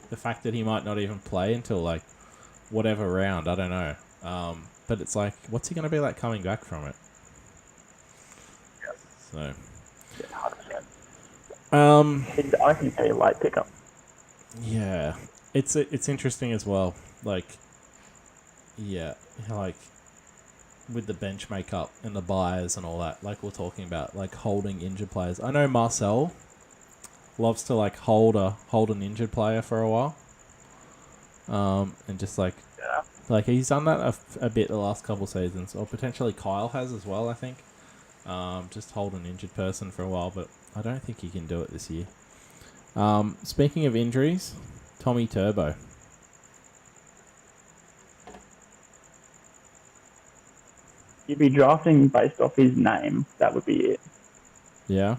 the fact that he might not even play until, like, whatever round. I don't know. But it's like, what's he going to be like coming back from it? Yep. So... Yeah, 100%. I can say a late pickup. Yeah. It's interesting as well. Like... Yeah, like... with the bench makeup and the buyers and all that, like we're talking about, like holding injured players. I know Marcel loves to like hold an injured player for a while, and just like he's done that a bit the last couple seasons, or potentially Kyle has as well. I think, just hold an injured person for a while, but I don't think he can do it this year. Speaking of injuries, Tommy Turbo. You'd be drafting based off his name. That would be it. Yeah.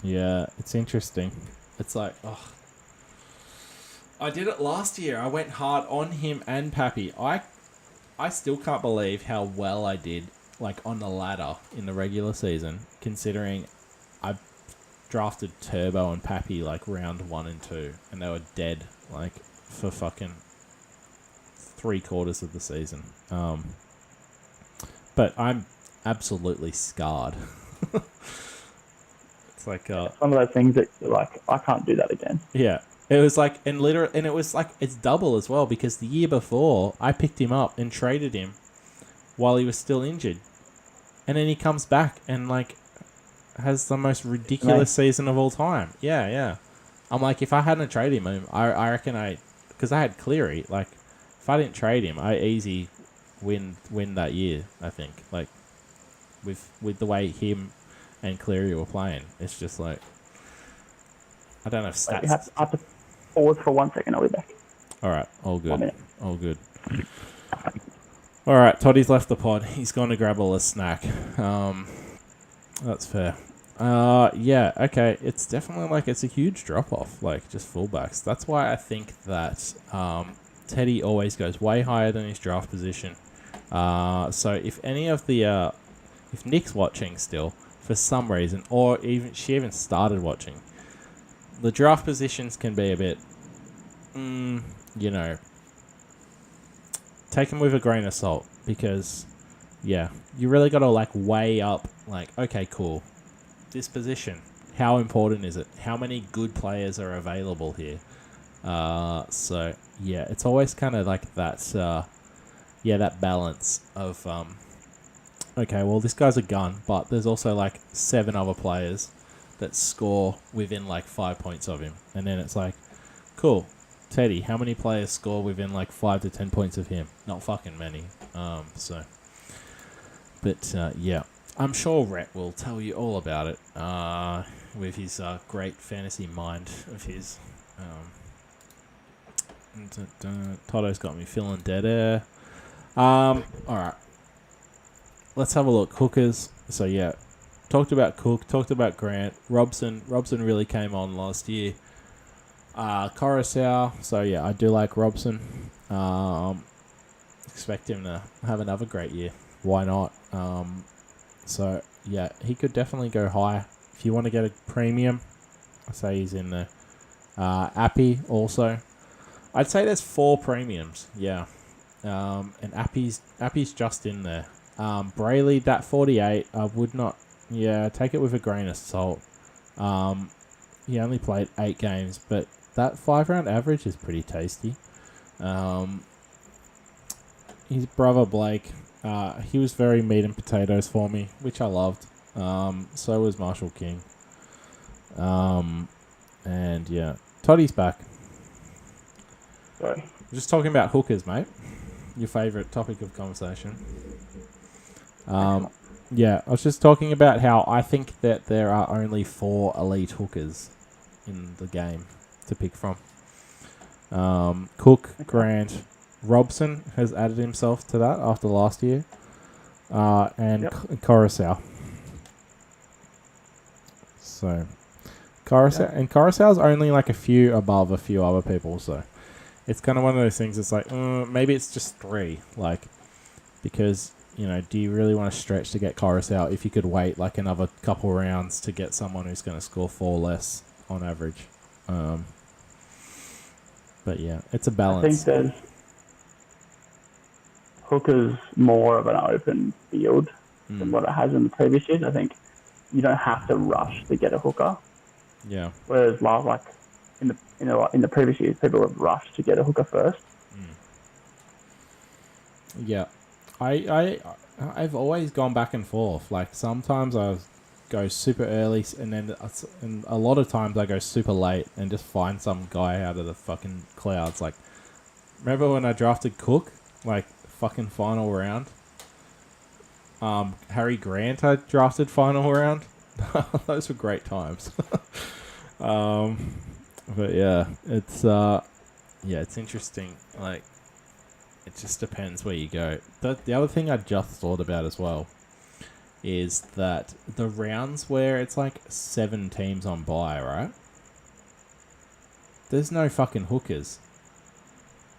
Yeah, it's interesting. It's like, oh, I did it last year. I went hard on him and Pappy. I still can't believe how well I did, like, on the ladder in the regular season, considering I drafted Turbo and Pappy, like, round 1 and 2, and they were dead, like, for fucking 3/4 of the season. But I'm absolutely scarred. It's like, Some of those things that you're like, I can't do that again. yeah. It was like, and it was like, it's double as well, because the year before, I picked him up and traded him while he was still injured. And then he comes back and, like, has the most ridiculous season of all time. Yeah, yeah. I'm like, if I hadn't traded him, I reckon because I had Cleary, like, if I didn't trade him, I easy win that year, I think. Like, with the way him and Cleary were playing, it's just like, I don't know if stats. Wait, I have to pause for 1 second. I'll be back. All right, all 1 good, minute. all good. All right, Toddy's left the pod. He's gone to grab a snack. That's fair. Yeah, okay. It's definitely like it's a huge drop off, like just fullbacks. That's why I think that Teddy always goes way higher than his draft position. So if any of the if Nick's watching still for some reason, or even she even started watching, the draft positions can be a bit, you know, take them with a grain of salt, because, yeah, you really got to like weigh up, like, okay, cool, this position, how important is it? How many good players are available here? So yeah, it's always kind of like that, that balance of, okay, well, this guy's a gun, but there's also like 7 other players that score within like 5 points of him. And then it's like, cool, Teddy, how many players score within like 5 to 10 points of him? Not fucking many. Yeah, I'm sure Rhett will tell you all about it with his great fantasy mind of his. Toto's got me feeling dead air. All right. Let's have a look. Hookers. So, yeah. Talked about Cook. Talked about Grant. Robson really came on last year. Coruscant. So, yeah, I do like Robson. Expect him to have another great year. Why not? So, yeah, he could definitely go high. If you want to get a premium, I say he's in there. Appy also. I'd say there's 4 premiums. Yeah. And Appy's just in there. Brayley, that 48, I would not... Yeah, take it with a grain of salt. He only played 8 games, but that 5-round average is pretty tasty. His brother Blake, he was very meat and potatoes for me, which I loved. So was Marshall King. And yeah, Toddy's back. Sorry. We're just talking about hookers, mate. Your favourite topic of conversation. Yeah, I was just talking about how I think that there are only 4 elite hookers in the game to pick from. Cook, Grant, Robson has added himself to that after last year, and Coruscant. So, Coruscant's only like a few above a few other people, so it's kind of one of those things. It's like, maybe it's just 3, like, because, you know, do you really want to stretch to get Coruscant if you could wait like another couple rounds to get someone who's going to score 4 less on average? But yeah, it's a balance. I think there's Hooker's more of an open field than what it has in the previous years. I think you don't have to rush to get a hooker. Yeah. Whereas like in the previous years, people have rushed to get a hooker first. Yeah. I've always gone back and forth. Like, sometimes I go super early, and a lot of times I go super late and just find some guy out of the fucking clouds. Like, remember when I drafted Cook, like fucking final round? Harry Grant I drafted final round. Those were great times. But yeah, it's interesting. Like, it just depends where you go. The other thing I just thought about as well is that the rounds where it's like 7 teams on bye, right? There's no fucking hookers.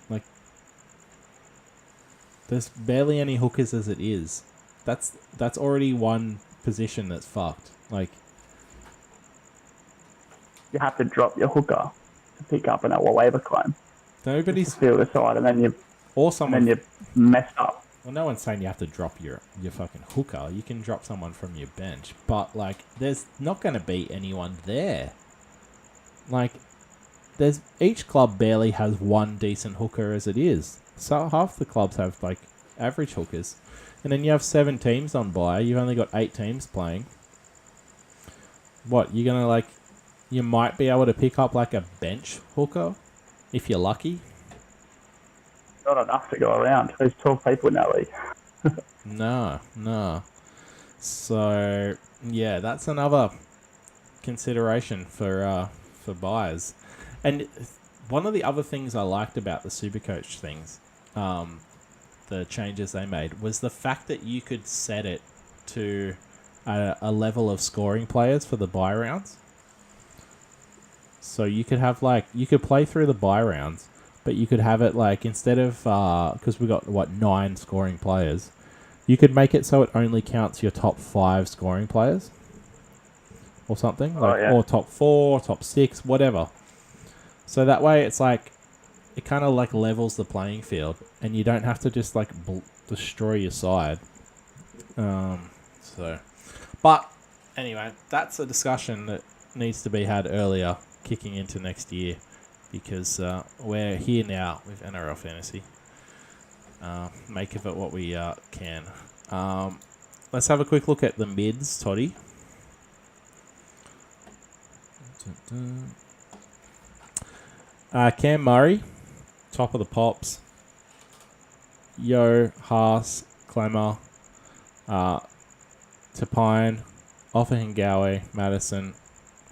Like, there's barely any hookers as it is. That's already one position that's fucked. Like, You have to drop your hooker to pick up an waiver claim. nobody's To field aside, and then you messed up. Well, no one's saying you have to drop your fucking hooker. You can drop someone from your bench. But, like, there's not going to be anyone there. Like, each club barely has one decent hooker as it is. So half the clubs have, like, average hookers. And then you have 7 teams on bye. You've only got 8 teams playing. What, you're going to, like... You might be able to pick up, like, a bench hooker if you're lucky. Not enough to go around. There's 12 people in that league. No. So, yeah, that's another consideration for buyers. And one of the other things I liked about the Supercoach things, the changes they made, was the fact that you could set it to a level of scoring players for the bye rounds. So you could have, like, you could play through the bye rounds, but you could have it, like, instead of, because we got, 9 scoring players, you could make it so it only counts your top 5 scoring players. Or something. Or top 4, top 6, whatever. So that way it's, like, it kind of, like, levels the playing field, and you don't have to just, like, destroy your side. But, anyway, that's a discussion that needs to be had earlier, kicking into next year, because we're here now with NRL Fantasy. Make of it what we can. Let's have a quick look at the mids, Toddy. Cam Murray, top of the pops. Yo, Haas, Clemmer, Tapine, Offahingawe, Madison,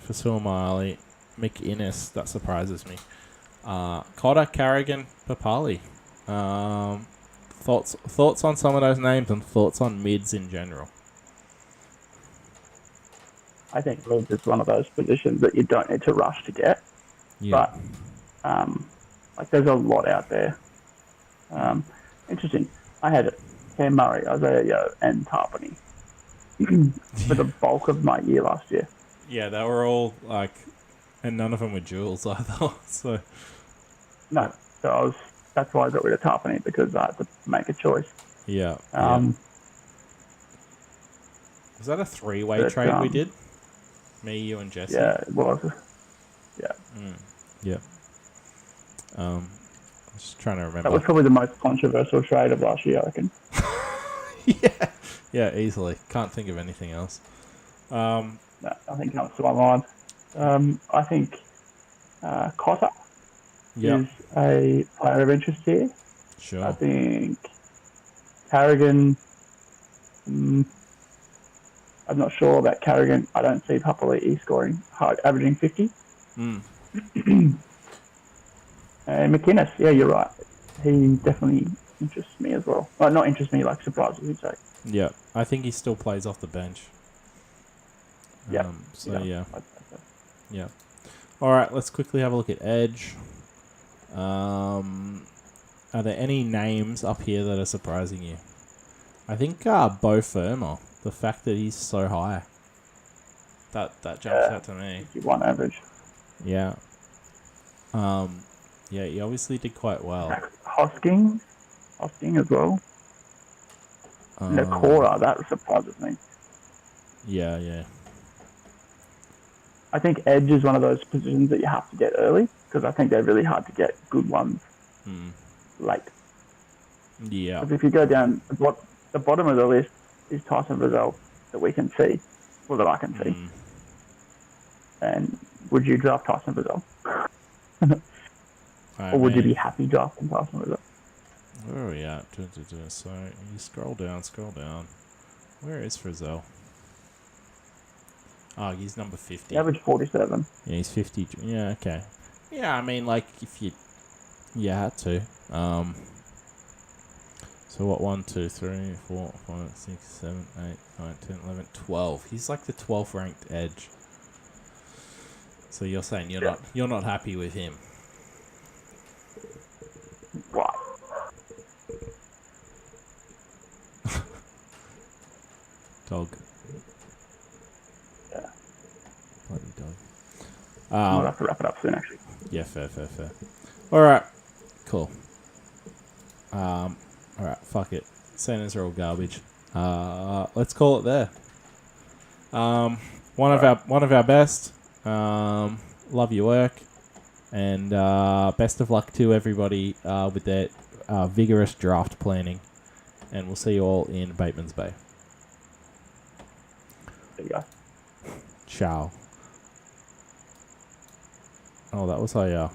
Fasul-Miley, McInnes, that surprises me. Cotter, Carrigan, Papali. Thoughts on some of those names and thoughts on mids in general? I think mids is one of those positions that you don't need to rush to get. Yeah. But, like, there's a lot out there. Interesting. I had Cam Murray, Isaiah Yo, and Tarpany for the bulk of my year last year. Yeah, they were all, like... And none of them were duels either, so... No, so that's why I got rid of Tarpany, because I had to make a choice. Yeah. Was that a 3-way trade we did? Me, you, and Jesse? Yeah, it was. Yeah. Yeah. I'm just trying to remember. That was probably the most controversial trade of last year, I reckon. Yeah, easily. Can't think of anything else. No, nothing comes to my mind. I think Cotter is a player of interest here. Sure. I think Carrigan, I'm not sure about Carrigan. I don't see Papali'i scoring high, averaging 50. And McInnes, yeah, you're right. He definitely interests me as well. Well, not interests me, like surprises me. So. Yeah, I think he still plays off the bench. Yeah. All right, let's quickly have a look at Edge. Are there any names up here that are surprising you? I think Bo Firma, the fact that he's so high, that jumps out to me. 51 average. Yeah. Yeah, he obviously did quite well. Hosking as well. Nakora, that surprises me. Yeah. I think Edge is one of those positions that you have to get early, because I think they're really hard to get good ones late. Yeah. Because if you go down, the bottom of the list is Tyson Rizal that we can see. Well, that I can see. Mm. And would you draft Tyson Brazil? I Or would you mean, be happy drafting Tyson Brazil? where are we at? So you scroll down. Where is Frizzell? Oh, he's number 50. The average 47. Yeah, he's 50. Yeah, okay. Yeah, I mean, like, if you had to. So what, 1, 2, 3, 4, 5, 6, 7, 8, 9, 10, 11, 12. He's like the 12th ranked edge. So you're saying you're not happy with him. Right. Dog. Yeah. Bloody dog. I'll have to wrap it up soon, actually. Yeah, fair. Alright. Cool. Alright, fuck it. Centers are all garbage. Let's call it there. One of our best. Love your work. And best of luck to everybody with their vigorous draft planning. And we'll see you all in Bateman's Bay. There you go. Ciao. Oh, that was how